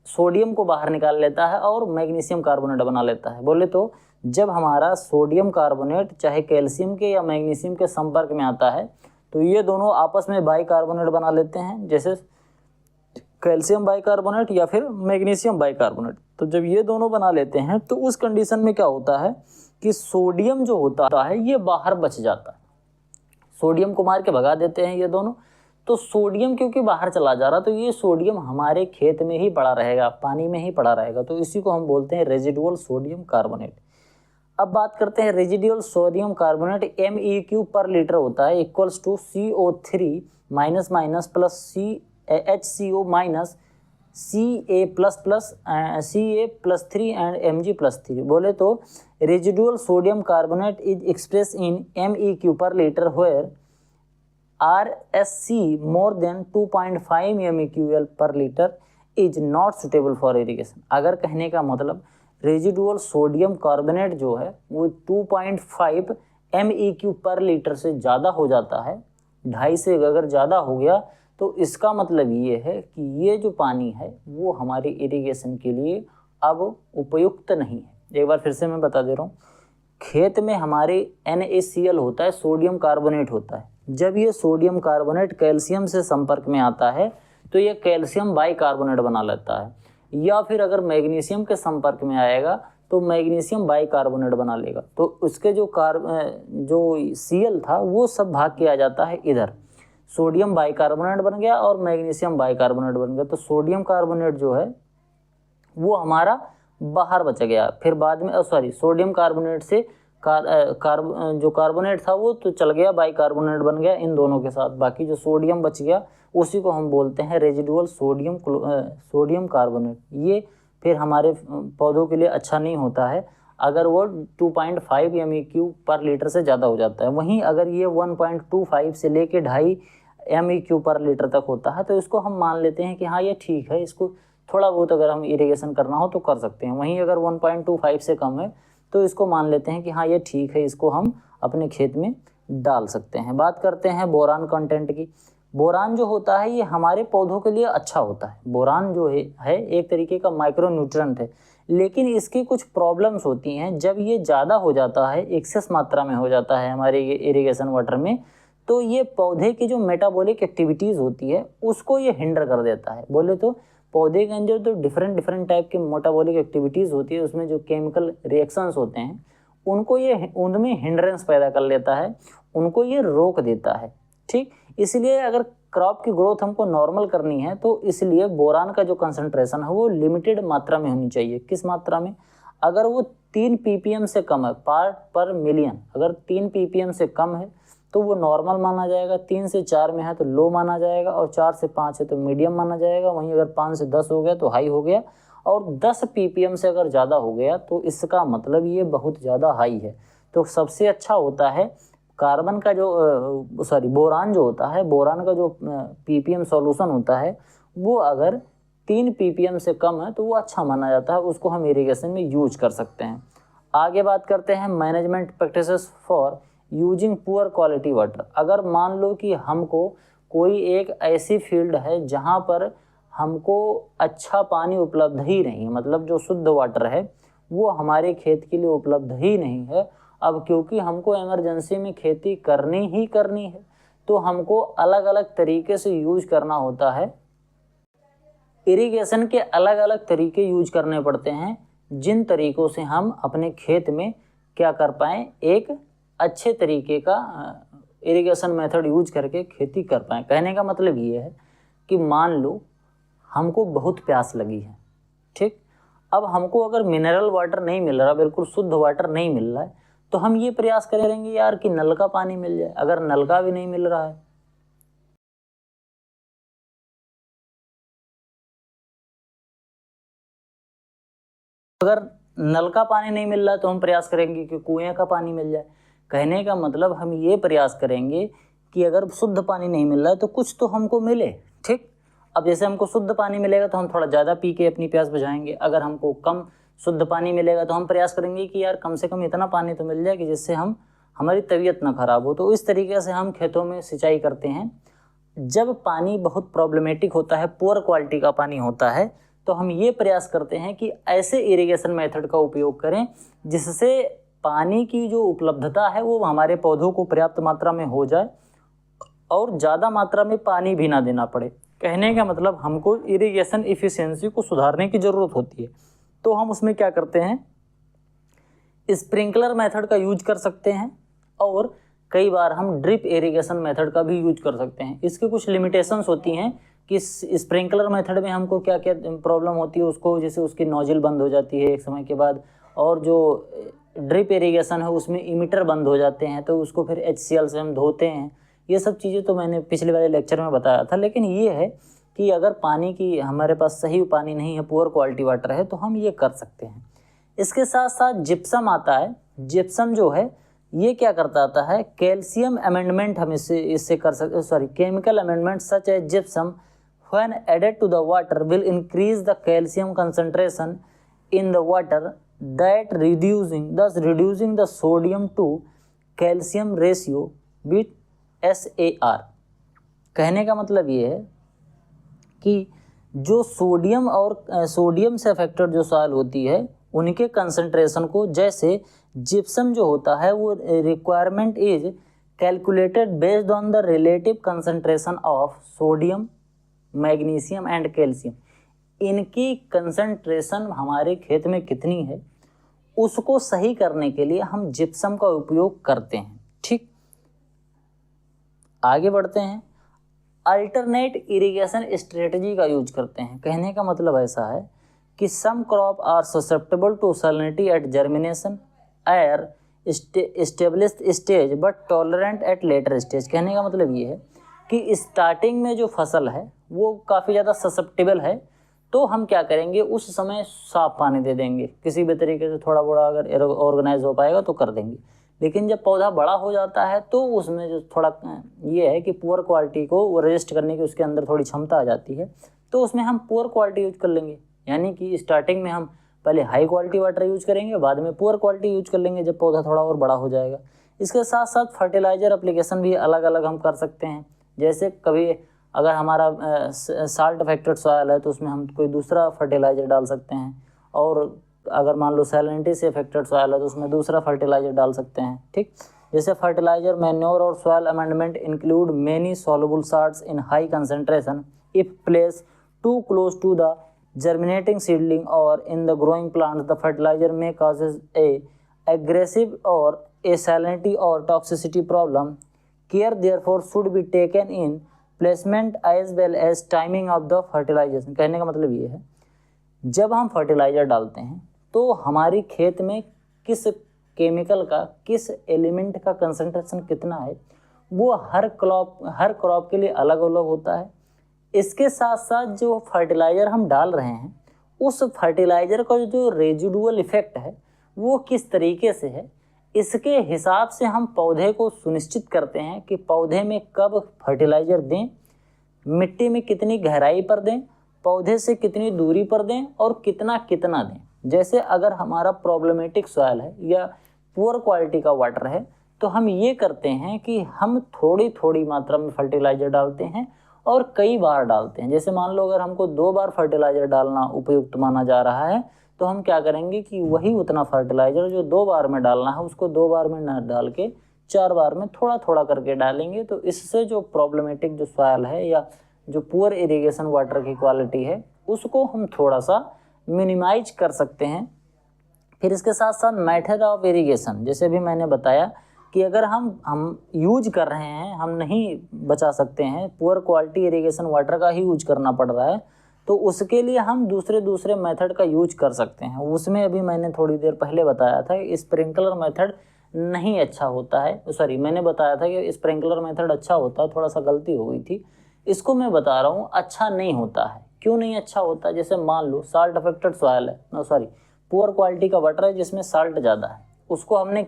सोडियम को बाहर निकाल लेता है और मैग्नीशियम कार्बोनेट बना लेता है। बोले तो जब हमारा सोडियम कार्बोनेट चाहे कैल्शियम के या मैग्नीशियम के संपर्क में आता है तो ये दोनों आपस में बाइकार्बोनेट बना लेते हैं। जैसे कैल्शियम बाइकार्बोनेट या फिर मैग्नीशियम बाइकार्बोनेट। तो जब ये दोनों बना लेते हैं तो उस कंडीशन में क्या होता है कि सोडियम जो होता है ये बाहर बच जाता है, सोडियम को मार के भगा देते हैं ये दोनों। तो सोडियम क्योंकि बाहर चला जा रहा तो ये सोडियम हमारे खेत में ही पड़ा रहेगा, पानी में ही पड़ा रहेगा, तो इसी को हम बोलते हैं रेजिडुअल सोडियम कार्बोनेट। अब बात करते हैं residual sodium carbonate MEQ per litre होता है equals to CO3 minus minus plus HCO minus Ca++Ca+3 and Mg+3। बोले तो residual sodium carbonate is express in MEQ per litre where RSC more than 2.5 MEQL per litre is not suitable for irrigation. अगर कहने का मतलब रेजिडुअल सोडियम कार्बोनेट जो है वो 2.5 MEQ पर लीटर से ज़्यादा हो जाता है, 2.5 से अगर ज़्यादा हो गया तो इसका मतलब ये है कि ये जो पानी है वो हमारे इरिगेशन के लिए अब उपयुक्त नहीं है। एक बार फिर से मैं बता दे रहा हूँ, खेत में हमारे NaCl होता है, सोडियम कार्बोनेट होता है। जब ये सोडियम कार्बोनेट कैल्शियम से संपर्क में आता है तो ये कैल्शियम बाइकार्बोनेट बना लेता है, या फिर अगर मैग्नीशियम के संपर्क में आएगा तो मैग्नीशियम बाइकार्बोनेट बना लेगा। तो उसके जो Cl था वो सब भाग के आ जाता है इधर, सोडियम बाइकार्बोनेट बन गया और मैग्नीशियम बाइकार्बोनेट बन गया। तो सोडियम कार्बोनेट जो है वो हमारा बाहर बच गया। फिर बाद में सोडियम कार्बोनेट से जो कार्बोनेट था वो तो चल गया, बाइकार्बोनेट बन गया इन दोनों के साथ। बाकी जो सोडियम बच गया उसी को हम बोलते हैं रेजिडुअल सोडियम कार्बोनेट। ये फिर हमारे पौधों के लिए अच्छा नहीं होता है अगर वो 2.5 MEQ पर लीटर से ज़्यादा हो जाता है। वहीं अगर ये 1.25 से लेके 2.5 MEQ पर लीटर तक होता है तो इसको हम मान लेते हैं कि हाँ ये ठीक है, इसको थोड़ा बहुत अगर हम इरिगेशन करना हो तो कर सकते हैं। वहीं अगर 1.25 से कम है तो इसको मान लेते हैं कि हाँ ये ठीक है, इसको हम अपने खेत में डाल सकते हैं। बात करते हैं बोरान कंटेंट की। बोरान जो होता है ये हमारे पौधों के लिए अच्छा होता है। बोरान जो है एक तरीके का माइक्रो न्यूट्रिएंट है, लेकिन इसकी कुछ प्रॉब्लम्स होती हैं। जब ये ज़्यादा हो जाता है, एक्सेस मात्रा में हो जाता है हमारे इरिगेशन वाटर में, तो ये पौधे की जो मेटाबॉलिक एक्टिविटीज़ होती है उसको ये हिंडर कर देता है। बोले तो पौधे के अंदर तो डिफरेंट टाइप के मेटाबॉलिक एक्टिविटीज़ होती है, उसमें जो केमिकल रिएक्शंस होते हैं उनको ये उनमें हिंड्रेंस पैदा कर लेता है, उनको ये रोक देता है। ठीक, इसलिए अगर क्रॉप की ग्रोथ हमको नॉर्मल करनी है तो इसलिए बोरान का जो कंसंट्रेशन है वो लिमिटेड मात्रा में होनी चाहिए। किस मात्रा में? अगर वो 3 ppm से कम है, पार्ट पर मिलियन, अगर 3 ppm से कम है तो वो नॉर्मल माना जाएगा, 3 से 4 में है तो लो माना जाएगा, और 4 से 5 है तो मीडियम माना जाएगा। वहीं अगर 5 से 10 हो गया तो हाई हो गया, और 10 ppm से अगर ज़्यादा हो गया तो इसका मतलब ये बहुत ज़्यादा हाई है। तो सबसे अच्छा होता है कार्बन का जो बोरान जो होता है, बोरान का जो ppm सॉल्यूशन होता है वो अगर 3 ppm से कम है तो वो अच्छा माना जाता है, उसको हम इरिगेशन में यूज कर सकते हैं। आगे बात करते हैं management practices for using poor quality water. अगर मान लो कि हमको कोई एक ऐसी फील्ड है जहाँ पर हमको अच्छा पानी उपलब्ध ही नहीं है, मतलब जो शुद्ध वाटर है वो हमारे खेत के लिए उपलब्ध ही नहीं है। अब क्योंकि हमको इमरजेंसी में खेती करनी ही करनी है तो हमको अलग अलग तरीके से यूज करना होता है। इरिगेशन के अलग अलग तरीके यूज करने पड़ते हैं, जिन तरीकों से हम अपने खेत में क्या कर पाएँ, एक अच्छे तरीके का इरिगेशन मेथड यूज करके खेती कर पाएँ। कहने का मतलब ये है कि मान लो हमको बहुत प्यास लगी है, ठीक, अब हमको अगर मिनरल वाटर नहीं मिल रहा, बिल्कुल शुद्ध वाटर नहीं मिल रहा है, तो हम ये प्रयास करेंगे यार कि नल का पानी मिल जाए। अगर नल का भी नहीं मिल रहा है, अगर नल का पानी नहीं मिल रहा है तो हम प्रयास करेंगे कि कुएं का पानी मिल जाए। कहने का मतलब हम ये प्रयास करेंगे कि अगर शुद्ध पानी नहीं मिल रहा है तो कुछ तो हमको मिले, ठीक। अब जैसे हमको शुद्ध पानी मिलेगा तो हम थोड़ा ज़्यादा पी के अपनी प्यास बुझाएंगे, अगर हमको कम शुद्ध पानी मिलेगा तो हम प्रयास करेंगे कि यार कम से कम इतना पानी तो मिल जाए कि जिससे हमारी तबीयत ना ख़राब हो। तो इस तरीके से हम खेतों में सिंचाई करते हैं। जब पानी बहुत प्रॉब्लमेटिक होता है, पुअर क्वालिटी का पानी होता है, तो हम ये प्रयास करते हैं कि ऐसे इरिगेशन मेथड का उपयोग करें जिससे पानी की जो उपलब्धता है वो हमारे पौधों को पर्याप्त मात्रा में हो जाए और ज़्यादा मात्रा में पानी भी ना देना पड़े। कहने का मतलब हमको इरिगेशन इफिशिएंसी को सुधारने की ज़रूरत होती है, तो हम उसमें क्या करते हैं, स्प्रिंकलर मेथड का यूज कर सकते हैं और कई बार हम ड्रिप इरिगेशन मेथड का भी यूज कर सकते हैं। इसके कुछ लिमिटेशंस होती हैं कि स्प्रिंकलर मेथड में हमको क्या क्या प्रॉब्लम होती है उसको, जैसे उसकी नोजल बंद हो जाती है एक समय के बाद, और जो ड्रिप इरिगेशन है उसमें इमिटर बंद हो जाते हैं, तो उसको फिर HCl से हम धोते हैं। ये सब चीज़ें तो मैंने पिछले वाले लेक्चर में बताया था। लेकिन ये है कि अगर पानी की हमारे पास सही पानी नहीं है, पुअर क्वालिटी वाटर है, तो हम ये कर सकते हैं। इसके साथ साथ जिप्सम आता है। जिप्सम जो है ये क्या करता आता है, कैल्शियम अमेंडमेंट हम इससे कर सकते, chemical amendment such as gypsum when added to the water will increase the calcium concentration in the water that reducing the sodium to calcium ratio with SAR। कहने का मतलब ये है कि जो सोडियम से अफेक्टेड जो सॉइल होती है उनके कंसंट्रेशन को, जैसे जिप्सम जो होता है वो requirement is calculated based on the relative concentration of sodium, magnesium and calcium. इनकी कंसंट्रेशन हमारे खेत में कितनी है उसको सही करने के लिए हम जिप्सम का उपयोग करते हैं। ठीक, आगे बढ़ते हैं। अल्टरनेट इरिगेशन स्ट्रेटजी का यूज करते हैं। कहने का मतलब ऐसा है कि some crop are susceptible to salinity at germination or established stage but tolerant at later stage. कहने का मतलब ये है कि स्टार्टिंग में जो फसल है वो काफ़ी ज़्यादा ससेप्टेबल है, तो हम क्या करेंगे, उस समय साफ पानी दे देंगे, किसी भी तरीके से थोड़ा बड़ा अगर ऑर्गेनाइज हो पाएगा तो कर देंगे। लेकिन जब पौधा बड़ा हो जाता है तो उसमें जो थोड़ा ये है कि पुअर क्वालिटी को वो रजिस्ट करने की उसके अंदर थोड़ी क्षमता आ जाती है, तो उसमें हम पुअर क्वालिटी यूज कर लेंगे। यानी कि स्टार्टिंग में हम पहले हाई क्वालिटी वाटर यूज करेंगे, बाद में पुअर क्वालिटी यूज कर लेंगे जब पौधा थोड़ा और बड़ा हो जाएगा। इसके साथ साथ फर्टिलाइजर एप्लीकेशन भी अलग अलग हम कर सकते हैं। जैसे कभी अगर हमारा साल्ट अफेक्टेड सॉयल है तो उसमें हम कोई दूसरा फर्टिलाइजर डाल सकते हैं, और अगर मान लो सैलिनिटी से अफेक्टेड सॉयल है तो उसमें दूसरा फर्टिलाइजर डाल सकते हैं। ठीक, जैसे फर्टिलाइजर, मैन्योर और soil amendment include many soluble salts in high concentration if place too close to the germinating seedling or in the growing plants. The fertilizer may causes a aggressive or a salinity or toxicity problem. Care therefore should be taken in placement as well as timing of the fertilization। कहने का मतलब ये है, जब हम फर्टिलाइजर डालते हैं तो हमारी खेत में किस केमिकल का, किस एलिमेंट का कंसंट्रेशन कितना है, वो हर क्रॉप के लिए अलग अलग होता है। इसके साथ साथ जो फर्टिलाइज़र हम डाल रहे हैं उस फर्टिलाइज़र का जो रेजिडुअल इफेक्ट है वो किस तरीके से है, इसके हिसाब से हम पौधे को सुनिश्चित करते हैं कि पौधे में कब फर्टिलाइज़र दें, मिट्टी में कितनी गहराई पर दें, पौधे से कितनी दूरी पर दें और कितना कितना दें। जैसे अगर हमारा प्रॉब्लमेटिक सॉइल है या पुअर क्वालिटी का वाटर है तो हम ये करते हैं कि हम थोड़ी थोड़ी मात्रा में फर्टिलाइज़र डालते हैं और कई बार डालते हैं। जैसे मान लो अगर हमको 2 बार फर्टिलाइज़र डालना उपयुक्त माना जा रहा है तो हम क्या करेंगे कि वही उतना फर्टिलाइज़र जो 2 बार में डालना है उसको 2 बार में न डाल के 4 बार में थोड़ा थोड़ा करके डालेंगे। तो इससे जो प्रॉब्लमेटिक जो सॉइल है या जो पुअर इरिगेशन वाटर की क्वालिटी है उसको हम थोड़ा सा मिनिमाइज कर सकते हैं। फिर इसके साथ साथ मेथड ऑफ इरिगेशन, जैसे भी मैंने बताया कि अगर हम यूज कर रहे हैं, हम नहीं बचा सकते हैं, पुअर क्वालिटी इरिगेशन वाटर का ही यूज करना पड़ रहा है, तो उसके लिए हम दूसरे मेथड का यूज कर सकते हैं। उसमें अभी मैंने थोड़ी देर पहले बताया था कि स्प्रिंकलर मेथड नहीं अच्छा होता है, मैंने बताया था कि स्प्रिंकलर मेथड अच्छा होता है, थोड़ा सा गलती हो गई थी। इसको मैं बता रहा हूँ अच्छा नहीं होता है। क्यों नहीं अच्छा होता? जैसे मान लो साल्ट अफेक्टेड सॉयल है, पुअर क्वालिटी का वाटर है जिसमें साल्ट ज़्यादा है, उसको हमने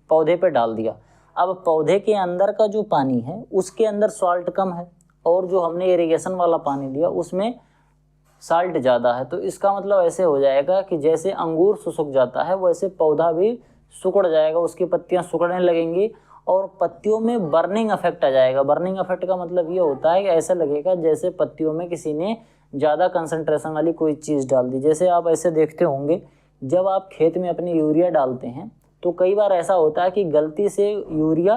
पौधे पे डाल दिया। अब पौधे के अंदर का जो पानी है उसके अंदर सॉल्ट कम है और जो हमने इरिगेशन वाला पानी दिया उसमें साल्ट ज़्यादा है। तो इसका मतलब ऐसे हो जाएगा कि जैसे अंगूर सुसुक जाता है वैसे पौधा भी सुकड़ जाएगा, उसकी पत्तियां सुकड़ने लगेंगी और पत्तियों में बर्निंग इफेक्ट आ जाएगा। बर्निंग इफेक्ट का मतलब ये होता है कि ऐसा लगेगा जैसे पत्तियों में किसी ने ज़्यादा कंसंट्रेशन वाली कोई चीज़ डाल दी। जैसे आप ऐसे देखते होंगे जब आप खेत में अपनी यूरिया डालते हैं तो कई बार ऐसा होता है कि गलती से यूरिया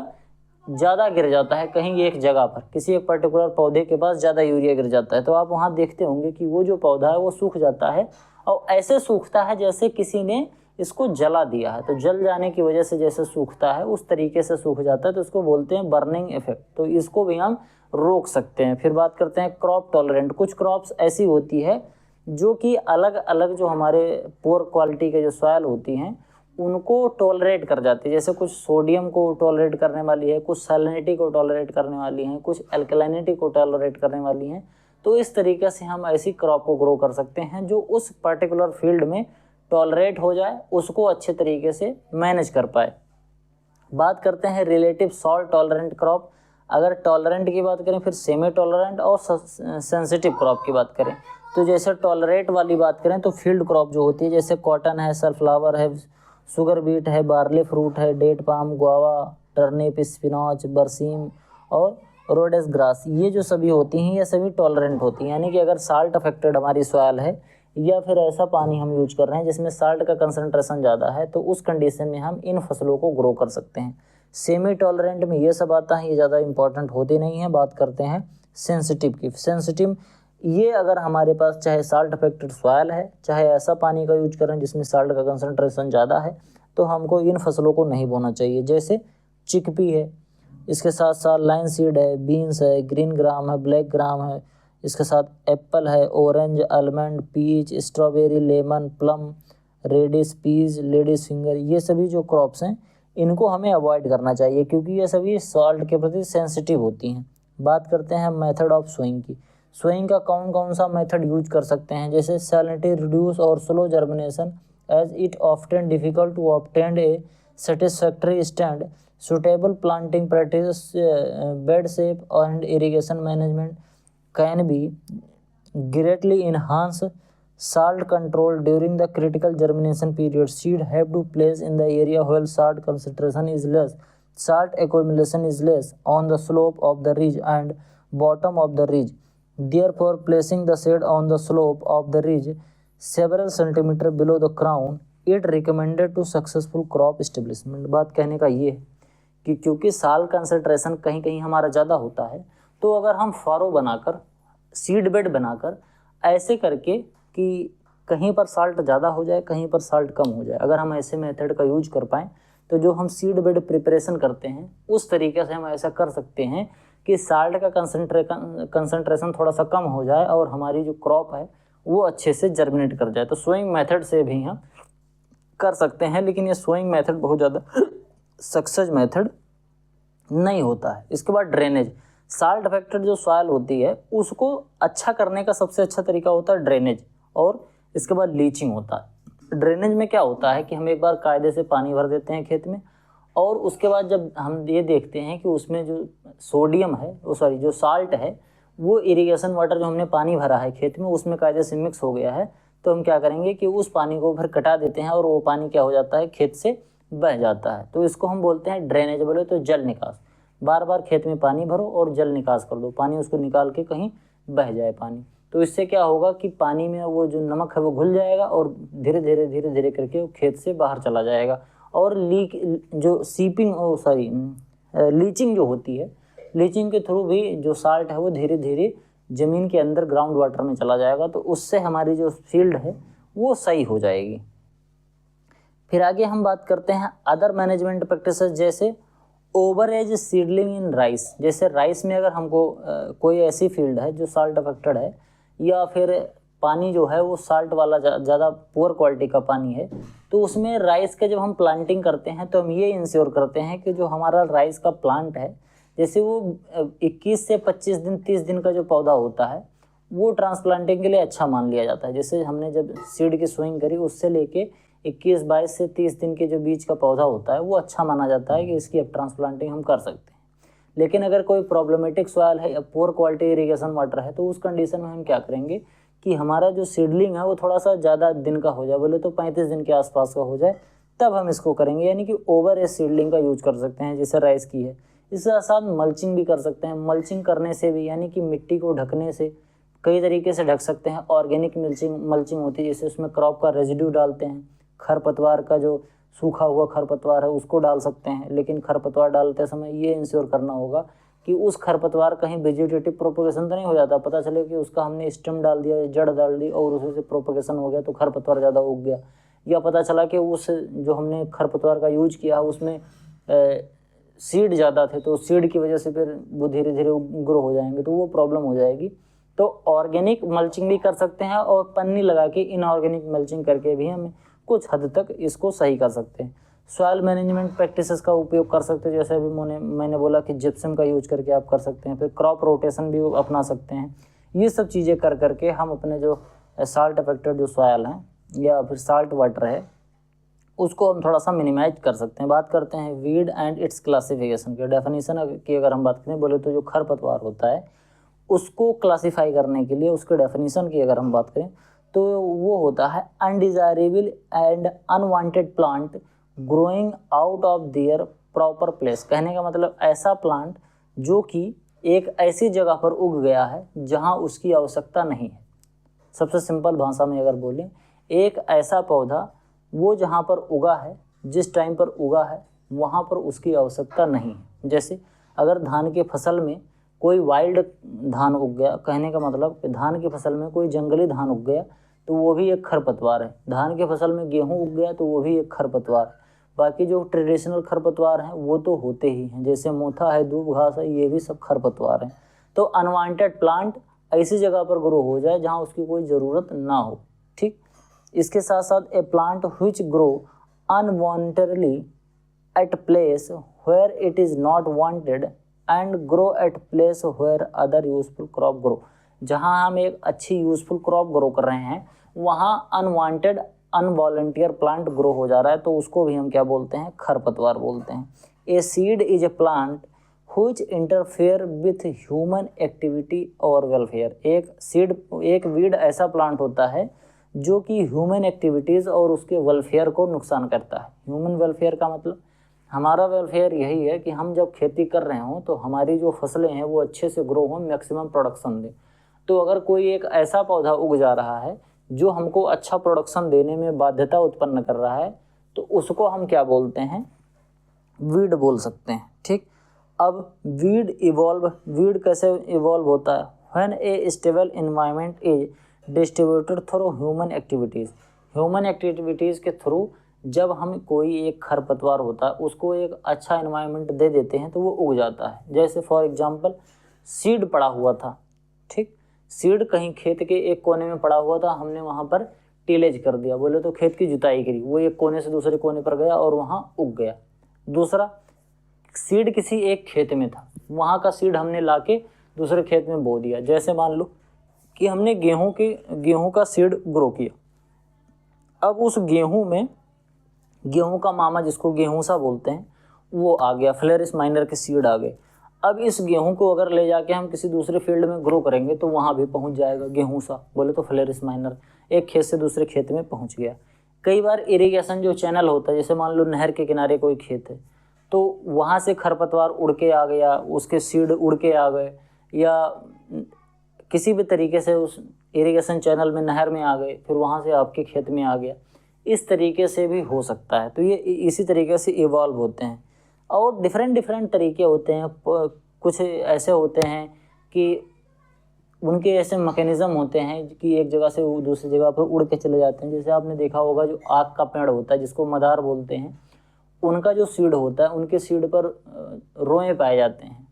ज़्यादा गिर जाता है कहीं एक जगह पर, किसी एक पर्टिकुलर पौधे के पास ज़्यादा यूरिया गिर जाता है, तो आप वहाँ देखते होंगे कि वो जो पौधा है वो सूख जाता है और ऐसे सूखता है जैसे किसी ने इसको जला दिया है। तो जल जाने की वजह से जैसे सूखता है उस तरीके से सूख जाता है, तो इसको बोलते हैं बर्निंग इफेक्ट। तो इसको भी हम रोक सकते हैं। फिर बात करते हैं क्रॉप टॉलरेंट। कुछ क्रॉप्स ऐसी होती है जो कि अलग अलग जो हमारे पुअर क्वालिटी के जो सॉइल होती हैं उनको टॉलरेट कर जाती है। जैसे कुछ सोडियम को टॉलरेट करने वाली है, कुछ सैलिनिटी को टॉलरेट करने वाली हैं, कुछ एल्कलाइनिटी को टॉलरेट करने वाली हैं। तो इस तरीके से हम ऐसी क्रॉप को ग्रो कर सकते हैं जो उस पर्टिकुलर फील्ड में टॉलरेट हो जाए, उसको अच्छे तरीके से मैनेज कर पाए। बात करते हैं रिलेटिव सॉल्ट टॉलरेंट क्रॉप। अगर टॉलरेंट की बात करें, फिर सेमी टॉलरेंट और सेंसिटिव क्रॉप की बात करें, तो जैसे टॉलरेट वाली बात करें तो फील्ड क्रॉप जो होती है जैसे कॉटन है, सनफ्लावर है, शुगर बीट है, बार्ली फ्रूट है, date palm, guava, turnip, spinach, berseem और रोडेस ग्रास, ये जो सभी होती हैं ये सभी टॉलरेंट होती हैं। यानी कि अगर साल्ट अफेक्टेड हमारी सॉइल है या फिर ऐसा पानी हम यूज कर रहे हैं जिसमें साल्ट का कंसंट्रेशन ज़्यादा है, तो उस कंडीशन में हम इन फसलों को ग्रो कर सकते हैं। सेमी टॉलरेंट में ये सब आता है, ये ज़्यादा इंपॉर्टेंट होती नहीं है। बात करते हैं सेंसिटिव की। सेंसिटिव ये अगर हमारे पास चाहे साल्ट अफेक्टेड सॉइल है, चाहे ऐसा पानी का यूज करें जिसमें साल्ट का कंसंट्रेशन ज़्यादा है, तो हमको इन फसलों को नहीं बोना चाहिए। जैसे चिकपी है, इसके साथ साथ लाइन सीड है, बीन्स है, ग्रीन ग्राम है, ब्लैक ग्राम है, इसके साथ एप्पल है, orange, almond, peach, strawberry, lemon, plum, radish, peas, ladies finger, ये सभी जो क्रॉप्स हैं इनको हमें अवॉइड करना चाहिए क्योंकि ये सभी सॉल्ट के प्रति सेंसिटिव होती हैं। बात करते हैं मेथड ऑफ सोइंग की। सोइंग का कौन कौन सा मेथड यूज कर सकते हैं, जैसे सैलिनिटी रिड्यूस और slow germination as it often difficult to obtain a satisfactory stand, suitable planting practice, bed shape and irrigation management can be greatly enhance salt control during the critical germination period. Seed have to place in the area where salt concentration is less, salt accumulation is less on the slope of the ridge and bottom of the ridge. Therefore, placing the seed on the slope of the ridge several centimeter below the crown, it recommended to successful crop establishment. बात कहने का ये है कि क्योंकि साल्ट कंसंट्रेशन कहीं कहीं हमारा ज़्यादा होता है, तो अगर हम फारो बनाकर, सीड बेड बनाकर ऐसे करके कि कहीं पर साल्ट ज़्यादा हो जाए, कहीं पर साल्ट कम हो जाए, अगर हम ऐसे मेथड का यूज कर पाएँ तो जो हम सीड बेड प्रिपरेशन करते हैं उस तरीके से हम ऐसा कर सकते हैं कि साल्ट का कंसंट्रेशन थोड़ा सा कम हो जाए और हमारी जो क्रॉप है वो अच्छे से जर्मिनेट कर जाए। तो सोइंग मेथड से भी हम कर सकते हैं, लेकिन ये सोइंग मेथड बहुत ज़्यादा सक्सेस मेथड नहीं होता है। इसके बाद ड्रेनेज। साल्ट अफेक्टेड जो सॉइल होती है उसको अच्छा करने का सबसे अच्छा तरीका होता है ड्रेनेज, और इसके बाद लीचिंग होता है। ड्रेनेज में क्या होता है कि हम एक बार कायदे से पानी भर देते हैं खेत में, और उसके बाद जब हम ये देखते हैं कि उसमें जो सोडियम है, जो साल्ट है, वो इरिगेशन वाटर जो हमने पानी भरा है खेत में उसमें कायदे से मिक्स हो गया है, तो हम क्या करेंगे कि उस पानी को फिर कटा देते हैं और वो पानी क्या हो जाता है, खेत से बह जाता है। तो इसको हम बोलते हैं ड्रेनेज। बोले तो जल निकास। बार बार खेत में पानी भरो और जल निकास कर दो, पानी उसको निकाल के कहीं बह जाए पानी। तो इससे क्या होगा कि पानी में वो जो नमक है वो घुल जाएगा और धीरे धीरे करके वो खेत से बाहर चला जाएगा। और लीचिंग जो होती है, लीचिंग के थ्रू भी जो साल्ट है वो धीरे धीरे ज़मीन के अंदर ग्राउंड वाटर में चला जाएगा, तो उससे हमारी जो फील्ड है वो सही हो जाएगी। फिर आगे हम बात करते हैं अदर मैनेजमेंट प्रैक्टिसेस, जैसे ओवरेज सीडलिंग इन राइस। जैसे राइस में अगर हमको कोई ऐसी फील्ड है जो साल्ट अफेक्टेड है या फिर पानी जो है वो साल्ट वाला ज़्यादा पुअर क्वालिटी का पानी है, तो उसमें राइस के जब हम प्लांटिंग करते हैं तो हम ये इंश्योर करते हैं कि जो हमारा राइस का प्लांट है, जैसे वो 21 से 25 दिन 30 दिन का जो पौधा होता है वो ट्रांसप्लांटिंग के लिए अच्छा मान लिया जाता है। जैसे हमने जब सीड की सोइंग करी उससे लेके 21, 22 से 30 दिन के जो बीज का पौधा होता है वो अच्छा माना जाता है कि इसकी अब ट्रांसप्लांटिंग हम कर सकते हैं। लेकिन अगर कोई प्रॉब्लमेटिक सॉइल है या पुअर क्वालिटी इरिगेशन वाटर है, तो उस कंडीशन में हम क्या करेंगे कि हमारा जो सीडलिंग है वो थोड़ा सा ज़्यादा दिन का हो जाए, बोले तो 35 दिन के आसपास का हो जाए, तब हम इसको करेंगे। यानी कि ओवर एज सीडलिंग का यूज कर सकते हैं जैसे राइस की है। इसके साथ मल्चिंग भी कर सकते हैं। मल्चिंग करने से भी, यानी कि मिट्टी को ढकने से कई तरीके से ढक सकते हैं। ऑर्गेनिक मल्चिंग होती है, जैसे उसमें क्रॉप का रेजिड्यू डालते हैं, खरपतवार का जो सूखा हुआ खरपतवार है उसको डाल सकते हैं, लेकिन खरपतवार डालते समय ये इंश्योर करना होगा कि उस खरपतवार कहीं वेजिटेटिव प्रोपगेशन तो नहीं हो जाता। पता चले कि उसका हमने स्टेम डाल दिया, जड़ डाल दी और उससे प्रोपगेशन हो गया तो खरपतवार ज़्यादा उग गया, या पता चला कि उस जो हमने खरपतवार का यूज किया उसमें सीड ज़्यादा थे तो सीड की वजह से फिर वो धीरे धीरे ग्रो हो जाएंगे, तो वो प्रॉब्लम हो जाएगी। तो ऑर्गेनिक मल्चिंग भी कर सकते हैं और पन्नी लगा के इनऑर्गेनिक मल्चिंग करके भी हम कुछ हद तक इसको सही कर सकते हैं। सॉइल मैनेजमेंट प्रैक्टिसेस का उपयोग कर सकते हैं, जैसे अभी मैंने बोला कि जिप्सम का यूज करके आप कर सकते हैं, फिर क्रॉप रोटेशन भी अपना सकते हैं। ये सब चीज़ें कर करके हम अपने जो साल्ट अफेक्टेड जो सॉइल हैं या फिर साल्ट वाटर है उसको हम थोड़ा सा मिनिमाइज कर सकते हैं। बात करते हैं वीड एंड इट्स क्लासिफिकेशन की। डेफिनेशन की अगर हम बात करें, बोले तो जो खरपतवार होता है उसको क्लासीफाई करने के लिए उसके डेफिनेशन की अगर हम बात करें तो वो होता है undesirable and unwanted plant growing out of their proper place. कहने का मतलब ऐसा प्लांट जो कि एक ऐसी जगह पर उग गया है जहां उसकी आवश्यकता नहीं है। सबसे सिंपल भाषा में अगर बोलें, एक ऐसा पौधा वो जहाँ पर उगा है, जिस टाइम पर उगा है वहाँ पर उसकी आवश्यकता नहीं है। जैसे अगर धान की फसल में कोई वाइल्ड धान उग गया, कहने का मतलब धान की फसल में कोई जंगली धान उग गया तो वो भी एक खरपतवार है। धान की फसल में गेहूँ उग गया तो वो भी एक खरपतवार है। बाकी जो ट्रेडिशनल खरपतवार हैं वो तो होते ही हैं, जैसे मोथा है, दूब घास है, ये भी सब खरपतवार हैं। तो अनवांटेड प्लांट ऐसी जगह पर ग्रो हो जाए जहाँ उसकी कोई ज़रूरत ना हो। ठीक, इसके साथ साथ a plant which grow unwantedly at place where it is not wanted and grow at place where other useful crop grow. जहाँ हम एक अच्छी यूजफुल क्रॉप ग्रो कर रहे हैं वहाँ अनवांटेड अनवॉलंटियर प्लांट ग्रो हो जा रहा है तो उसको भी हम क्या बोलते हैं, खरपतवार बोलते हैं। A seed is a plant which interfere with human activity और वेलफेयर। एक वीड ऐसा प्लांट होता है जो कि ह्यूमन एक्टिविटीज़ और उसके वेलफेयर को नुकसान करता है। ह्यूमन वेलफेयर का मतलब हमारा वेलफेयर यही है कि हम जब खेती कर रहे हों तो हमारी जो फसलें हैं वो अच्छे से ग्रो हों, मैक्सिमम प्रोडक्शन दें। तो अगर कोई एक ऐसा पौधा उग जा रहा है जो हमको अच्छा प्रोडक्शन देने में बाध्यता उत्पन्न कर रहा है तो उसको हम क्या बोलते हैं, वीड बोल सकते हैं। ठीक, अब वीड कैसे इवॉल्व होता है? When A stable environment is distributed through human activities के थ्रू जब हम कोई एक खरपतवार होता है उसको एक अच्छा एनवायरनमेंट दे देते हैं तो वो उग जाता है। जैसे फॉर एग्जांपल सीड पड़ा हुआ था, ठीक, सीड कहीं खेत के एक कोने में पड़ा हुआ था, हमने वहाँ पर टिलेज कर दिया, बोले तो खेत की जुताई करी, वो एक कोने से दूसरे कोने पर गया और वहाँ उग गया। दूसरा, सीड किसी एक खेत में था, वहाँ का सीड हमने लाके दूसरे खेत में बो दिया। जैसे मान लो कि हमने गेहूं का सीड ग्रो किया, अब उस गेहूं का मामा जिसको गेहूंसा बोलते हैं वो आ गया, फ्लेरिस माइनर के सीड आ गए। अब इस गेहूं को अगर ले जाके हम किसी दूसरे फील्ड में ग्रो करेंगे तो वहाँ भी पहुँच जाएगा गेहूंसा, बोले तो फ्लेरिस माइनर, एक खेत से दूसरे खेत में पहुँच गया। कई बार इरिगेशन जो चैनल होता है, जैसे मान लो नहर के किनारे कोई खेत है तो वहाँ से खरपतवार उड़ के आ गया, उसके सीड उड़ के आ गए, या किसी भी तरीके से उस इरिगेशन चैनल में नहर में आ गए, फिर वहाँ से आपके खेत में आ गया। इस तरीके से भी हो सकता है। तो ये इसी तरीके से इवॉल्व होते हैं और डिफरेंट तरीके होते हैं। कुछ ऐसे होते हैं कि उनके ऐसे मैकेनिज़्म होते हैं कि एक जगह से दूसरी जगह पर उड़ के चले जाते हैं। जैसे आपने देखा होगा जो आक का पेड़ होता है जिसको मदार बोलते हैं, उनका जो सीड होता है उनके सीड पर रोए पाए जाते हैं।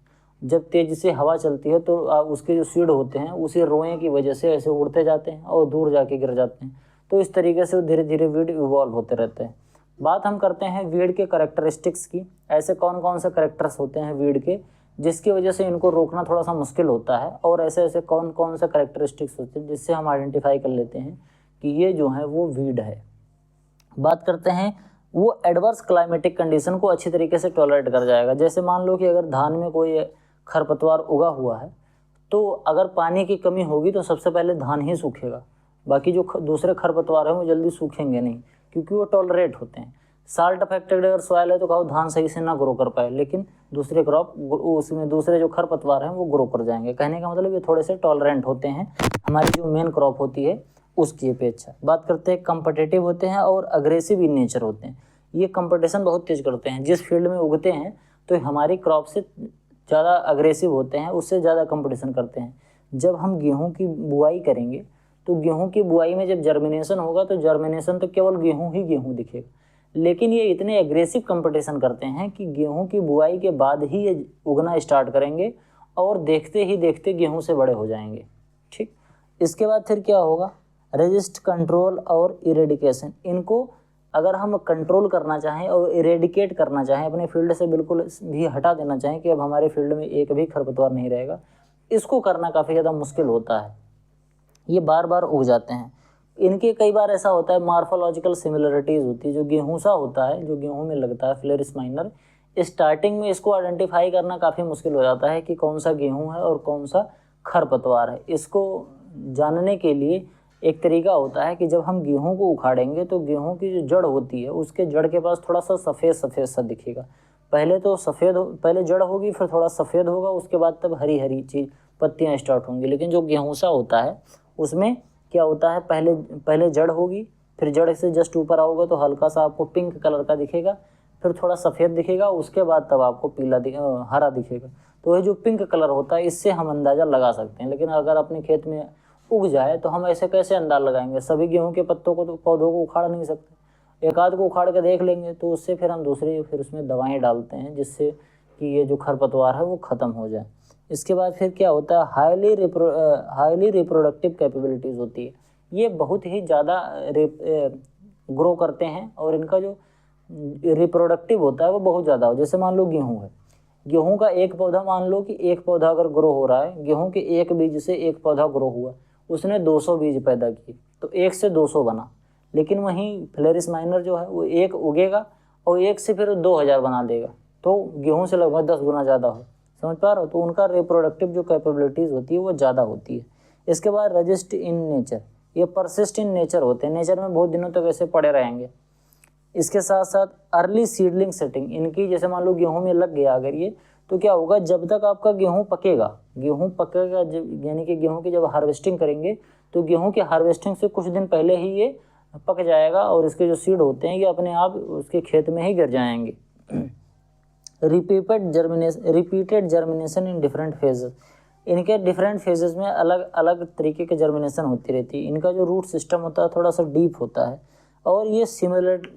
जब तेज़ी से हवा चलती है तो उसके जो सीड होते हैं उसी रोए की वजह से ऐसे उड़ते जाते हैं और दूर जाके गिर जाते हैं। तो इस तरीके से धीरे धीरे वीड इवॉल्व होते रहते हैं। बात हम करते हैं वीड के करैक्टरिस्टिक्स की। ऐसे कौन कौन से करैक्टर्स होते हैं वीड के जिसकी वजह से इनको रोकना थोड़ा सा मुश्किल होता है, और ऐसे कौन कौन से करैक्टरिस्टिक्स होते हैं जिससे हम आइडेंटिफाई कर लेते हैं कि ये जो है वो वीड है। बात करते हैं वो एडवर्स क्लाइमेटिक कंडीशन को अच्छी तरीके से टॉलरेट कर जाएगा। जैसे मान लो कि अगर धान में कोई खरपतवार उगा हुआ है तो अगर पानी की कमी होगी तो सबसे पहले धान ही सूखेगा, बाकी जो दूसरे खरपतवार हैं वो जल्दी सूखेंगे नहीं क्योंकि वो टॉलरेट होते हैं। साल्ट अफेक्टेड अगर सॉइल है तो कहो धान सही से ना ग्रो कर पाए, लेकिन दूसरे क्रॉप उसमें दूसरे जो खरपतवार हैं वो ग्रो कर जाएंगे। कहने का मतलब ये थोड़े से टॉलरेंट होते हैं हमारी जो मेन क्रॉप होती है उसकी अपेक्षा। बात करते हैं कम्पिटिटिव होते हैं और अग्रेसिव इन नेचर होते हैं। ये कंपटीशन बहुत तेज करते हैं। जिस फील्ड में उगते हैं तो हमारी क्रॉप से ज़्यादा अग्रेसिव होते हैं, उससे ज़्यादा कंपटीशन करते हैं। जब हम गेहूं की बुआई करेंगे तो गेहूं की बुआई में जब जर्मिनेशन होगा तो जर्मिनेशन तो केवल गेहूं ही गेहूं दिखेगा, लेकिन ये इतने एग्रेसिव कंपटीशन करते हैं कि गेहूं की बुआई के बाद ही ये उगना स्टार्ट करेंगे और देखते ही देखते गेहूं से बड़े हो जाएंगे। ठीक, इसके बाद फिर क्या होगा, रेजिस्ट, कंट्रोल और इरेडिकेशन। इनको अगर हम कंट्रोल करना चाहें और इरेडिकेट करना चाहें, अपने फील्ड से बिल्कुल भी हटा देना चाहें कि अब हमारे फील्ड में एक भी खरपतवार नहीं रहेगा, इसको करना काफ़ी ज़्यादा मुश्किल होता है। ये बार बार उग जाते हैं। इनके कई बार ऐसा होता है मार्फोलॉजिकल सिमिलरिटीज़ होती है। जो गेहूं सा होता है, जो गेहूं में लगता है फ्लेरिस माइनर, स्टार्टिंग में इसको आइडेंटिफाई करना काफ़ी मुश्किल हो जाता है कि कौन सा गेहूं है और कौन सा खरपतवार है। इसको जानने के लिए एक तरीका होता है कि जब हम गेहूं को उखाड़ेंगे तो गेहूं की जो जड़ होती है उसके जड़ के पास थोड़ा सा सफ़ेद सफ़ेद सा दिखेगा। पहले तो सफ़ेद पहले जड़ होगी, फिर थोड़ा सफ़ेद होगा, उसके बाद तब हरी हरी चीज़ पत्तियाँ स्टार्ट होंगी। लेकिन जो गेहूं सा होता है उसमें क्या होता है, पहले जड़ होगी, फिर जड़ से जस्ट ऊपर आओगे तो हल्का सा आपको पिंक कलर का दिखेगा, फिर थोड़ा सफ़ेद दिखेगा, उसके बाद तब आपको हरा दिखेगा। तो ये जो पिंक कलर होता है इससे हम अंदाज़ा लगा सकते हैं। लेकिन अगर अपने खेत में उग जाए तो हम ऐसे कैसे अंदाज़ लगाएंगे? सभी गेहूं के पत्तों को तो पौधों को उखाड़ नहीं सकते, एक आध को उखाड़ के देख लेंगे तो उससे फिर हम फिर उसमें दवाएँ डालते हैं जिससे कि ये जो खरपतवार है वो ख़त्म हो जाए। इसके बाद फिर क्या होता है, हाईली रिप्रोडक्टिव कैपेबिलिटीज़ होती है। ये बहुत ही ज़्यादा ग्रो करते हैं और इनका जो रिप्रोडक्टिव होता है वो बहुत ज़्यादा हो। जैसे मान लो गेहूं है, गेहूं का एक पौधा, मान लो कि एक पौधा अगर ग्रो हो रहा है, गेहूं के एक बीज से एक पौधा ग्रो हुआ, उसने 200 बीज पैदा किए तो 1 से 200 बना। लेकिन वहीं फ्लेरिस माइनर जो है वो एक उगेगा और एक से फिर 2000 बना देगा, तो गेहूं से लगभग 10 गुना ज़्यादा हो। समझ पा रहे हो? तो उनका रिप्रोडक्टिव जो कैपेबिलिटीज़ होती है वो ज़्यादा होती है। इसके बाद रजिस्ट इन नेचर, ये परसिस्ट इन नेचर होते हैं, नेचर में बहुत दिनों तक ऐसे पड़े रहेंगे। इसके साथ साथ अर्ली सीडलिंग सेटिंग, इनकी जैसे मान लो गेहूं में लग गया अगर ये, तो क्या होगा, जब तक आपका गेहूं पकेगा यानी कि गेहूं की जब हार्वेस्टिंग करेंगे तो गेहूं की हार्वेस्टिंग से कुछ दिन पहले ही ये पक जाएगा और इसके जो सीड होते हैं ये अपने आप उसके खेत में ही गिर जाएंगे। Repeated germination in different phases, इनके डिफरेंट फेजेस में अलग अलग तरीके के जर्मिनेशन होती रहती है। इनका जो रूट सिस्टम होता है थोड़ा सा डीप होता है और ये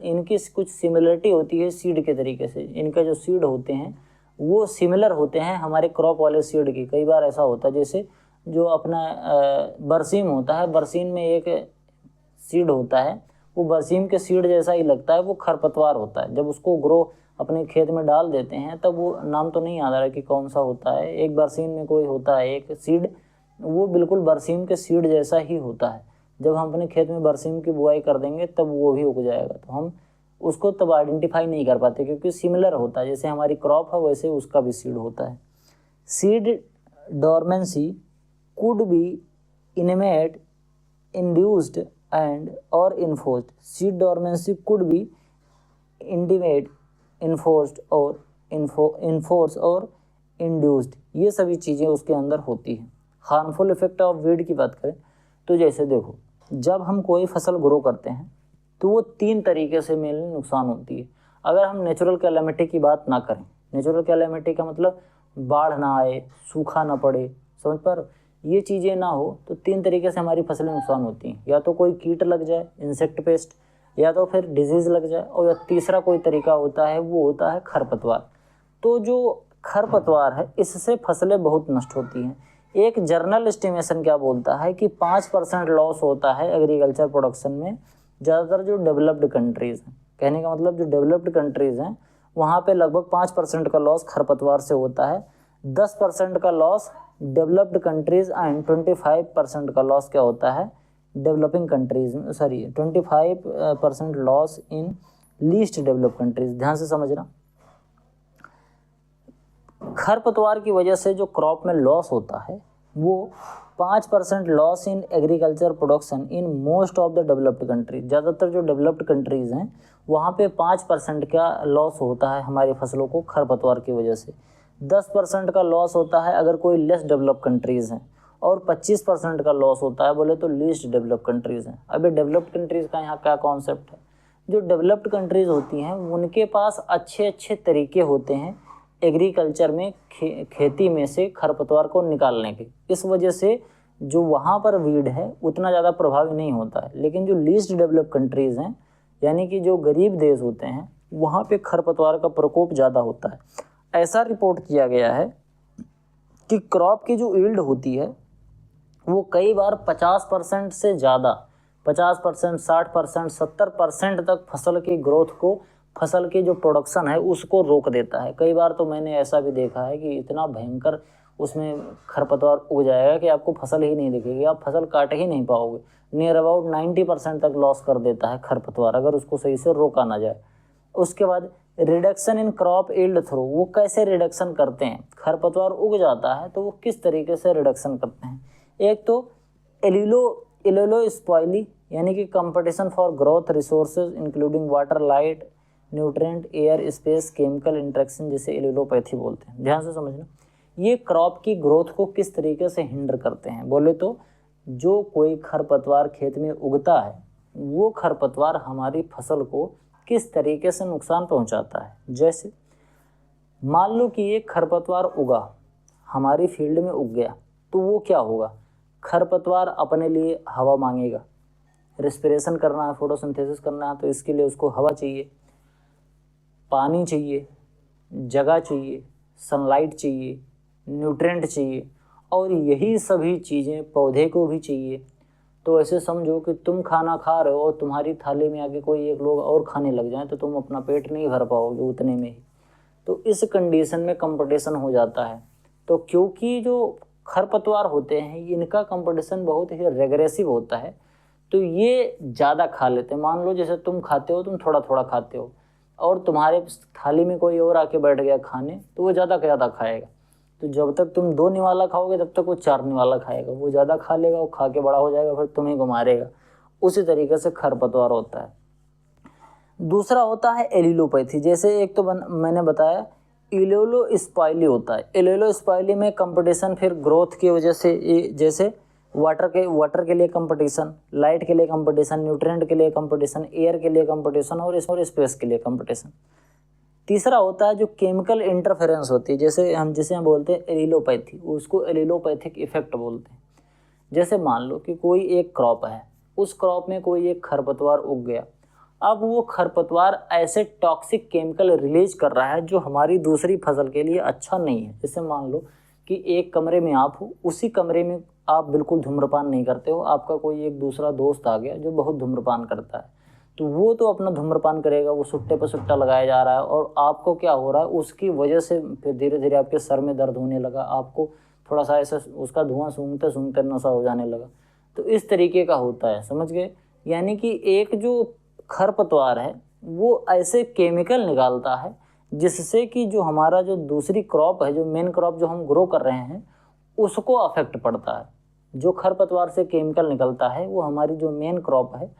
इनकी कुछ सिमिलरिटी होती है सीड के तरीके से। इनका जो सीड होते हैं वो सिमिलर होते हैं हमारे क्रॉप वाले सीड की। कई बार ऐसा होता है जैसे जो अपना बरसीम होता है, बरसीम में एक सीड होता है, वो बरसीम के सीड जैसा ही लगता है, वो खरपतवार होता है। जब उसको ग्रो अपने खेत में डाल देते हैं तब वो नाम तो नहीं याद आ रहा कि कौन सा होता है, एक बरसीम में कोई होता है एक सीड, वो बिल्कुल बरसीम के सीड जैसा ही होता है। जब हम अपने खेत में बरसीम की बुआई कर देंगे तब वो भी उग जाएगा, तो हम उसको तब आइडेंटिफाई नहीं कर पाते क्योंकि सिमिलर होता है। जैसे हमारी क्रॉप है वैसे उसका भी सीड होता है। Seed dormancy could be innate, induced and और enforced. Seed dormancy could be innate, enforced और इन्फोर्स और इंड्यूस्ड, ये सभी चीज़ें उसके अंदर होती हैं। हार्मफुल इफेक्ट ऑफ वीड की बात करें तो जैसे देखो, जब हम कोई फसल ग्रो करते हैं तो वो 3 तरीके से मेनली नुकसान होती है। अगर हम नेचुरल कैलेमिटी की बात ना करें, नेचुरल कैलेमिटी का मतलब बाढ़ ना आए, सूखा ना पड़े, समझ पर ये चीज़ें ना हो, तो 3 तरीके से हमारी फसलें नुकसान होती हैं। या तो कोई कीट लग जाए, इंसेक्ट पेस्ट, या तो फिर डिजीज़ लग जाए, और या तीसरा कोई तरीका होता है वो होता है खरपतवार। तो जो खरपतवार है इससे फसलें बहुत नष्ट होती हैं। एक जर्नल एस्टिमेशन क्या बोलता है कि 5% लॉस होता है एग्रीकल्चर प्रोडक्शन में, ज़्यादातर जो डेवलप्ड कंट्रीज़ हैं। कहने का मतलब जो डेवलप्ड कंट्रीज़ हैं वहाँ पे लगभग 5% का लॉस खरपतवार से होता है, 10% का लॉस डेवलप्ड कंट्रीज़ एंड 25% का लॉस क्या होता है डेवलपिंग कंट्रीज़ में, 25% loss in least developed countries. ध्यान से समझना, खरपतवार की वजह से जो क्रॉप में लॉस होता है वो 5% loss in agriculture production in most of the developed countries. ज़्यादातर जो डेवलप्ड कंट्रीज़ हैं वहाँ पे 5% का लॉस होता है हमारी फसलों को खरपतवार की वजह से। 10% का लॉस होता है अगर कोई लेस डेवलप कंट्रीज़ हैं, और 25% का लॉस होता है बोले तो लीस्ट डेवलप कंट्रीज़ हैं। अभी डेवलप्ड कंट्रीज़ का यहाँ क्या कॉन्सेप्ट है, जो डेवलप्ड कंट्रीज़ होती हैं उनके पास अच्छे अच्छे तरीके होते हैं एग्रीकल्चर में खेती में से खरपतवार को निकालने के। इस वजह से जो वहाँ पर वीड है उतना ज़्यादा प्रभावी नहीं होता है। लेकिन जो लीस्ट डेवलप्ड कंट्रीज़ हैं, यानी कि जो गरीब देश होते हैं, वहाँ पे खरपतवार का प्रकोप ज़्यादा होता है। ऐसा रिपोर्ट किया गया है कि क्रॉप की जो यील्ड होती है वो कई बार 50% से ज़्यादा, 50%, 60%, 70% तक फसल की ग्रोथ को, फसल की जो प्रोडक्शन है उसको रोक देता है। कई बार तो मैंने ऐसा भी देखा है कि इतना भयंकर उसमें खरपतवार उग जाएगा कि आपको फसल ही नहीं दिखेगी, आप फसल काट ही नहीं पाओगे। नियर अबाउट 90% तक लॉस कर देता है खरपतवार, अगर उसको सही से रोका ना जाए। उसके बाद reduction in crop yield through, वो कैसे रिडक्शन करते हैं? खरपतवार उग जाता है तो वो किस तरीके से रिडक्शन करते हैं? एक तो एलिलो स्पॉइली, यानी कि competition for growth resources including water, light, nutrient, air, space, chemical interaction, जिसे एलिलोपैथी बोलते हैं। ध्यान से समझना, ये क्रॉप की ग्रोथ को किस तरीके से हिंडर करते हैं। बोले तो जो कोई खरपतवार खेत में उगता है वो खरपतवार हमारी फसल को किस तरीके से नुकसान पहुंचाता है। जैसे मान लो कि एक खरपतवार उगा, हमारी फील्ड में उग गया, तो वो क्या होगा? खरपतवार अपने लिए हवा मांगेगा, रेस्पिरेशन करना है, फोटोसिंथेसिस करना है, तो इसके लिए उसको हवा चाहिए, पानी चाहिए, जगह चाहिए, सनलाइट चाहिए, न्यूट्रिएंट चाहिए, और यही सभी चीज़ें पौधे को भी चाहिए। तो ऐसे समझो कि तुम खाना खा रहे हो और तुम्हारी थाली में आके कोई एक लोग और खाने लग जाए तो तुम अपना पेट नहीं भर पाओगे उतने में ही। तो इस कंडीशन में कंपटीशन हो जाता है। तो क्योंकि जो खरपतवार होते हैं इनका कंपटीशन बहुत ही रेग्रेसिव होता है, तो ये ज़्यादा खा लेते हैं। मान लो जैसे तुम खाते हो, तुम थोड़ा थोड़ा खाते हो और तुम्हारे थाली में कोई और आके बैठ गया खाने, तो वो ज़्यादा ज़्यादा खाएगा। तो जब तक तुम 2 निवाला खाओगे तब तक वो 4 निवाला खाएगा, वो ज़्यादा खा लेगा, वो खा के बड़ा हो जाएगा, फिर तुम्हें को मारेगा। उसी तरीके से खरपतवार होता है। दूसरा होता है एलिलोपैथी। जैसे एक तो मैंने बताया इलेलो स्पाइली होता है। इलेलो स्पाइली में कंपटीशन फिर ग्रोथ की वजह से, जैसे वाटर के लिए कंपटीशन, लाइट के लिए कंपटीशन, न्यूट्रिएंट के लिए कंपटीशन, एयर के लिए कंपटीशन और स्पेस के लिए कंपटीशन। तीसरा होता है जो केमिकल इंटरफेरेंस होती है, जिसे हम बोलते हैं एलिलोपैथी, उसको एलिलोपैथिक इफेक्ट बोलते हैं। जैसे मान लो कि कोई एक क्रॉप है, उस क्रॉप में कोई एक खरपतवार उग गया। अब वो खरपतवार ऐसे टॉक्सिक केमिकल रिलीज कर रहा है जो हमारी दूसरी फसल के लिए अच्छा नहीं है। जैसे मान लो कि एक कमरे में आप हो, उसी कमरे में आप बिल्कुल धूम्रपान नहीं करते हो, आपका कोई एक दूसरा दोस्त आ गया जो बहुत धूम्रपान करता है, तो वो तो अपना धूम्रपान करेगा, वो सुट्टे पर सुट्टा लगाया जा रहा है, और आपको क्या हो रहा है उसकी वजह से फिर धीरे धीरे आपके सर में दर्द होने लगा, आपको थोड़ा सा ऐसा उसका धुआं सूंघते सूंघते नशा हो जाने लगा। तो इस तरीके का होता है, समझ गए? यानी कि एक जो खरपतवार है वो ऐसे केमिकल निकालता है जिससे कि जो हमारा जो दूसरी क्रॉप है, जो मेन क्रॉप जो हम ग्रो कर रहे हैं, उसको अफेक्ट पड़ता है। जो खरपतवार से केमिकल निकलता है वो हमारी जो मेन क्रॉप है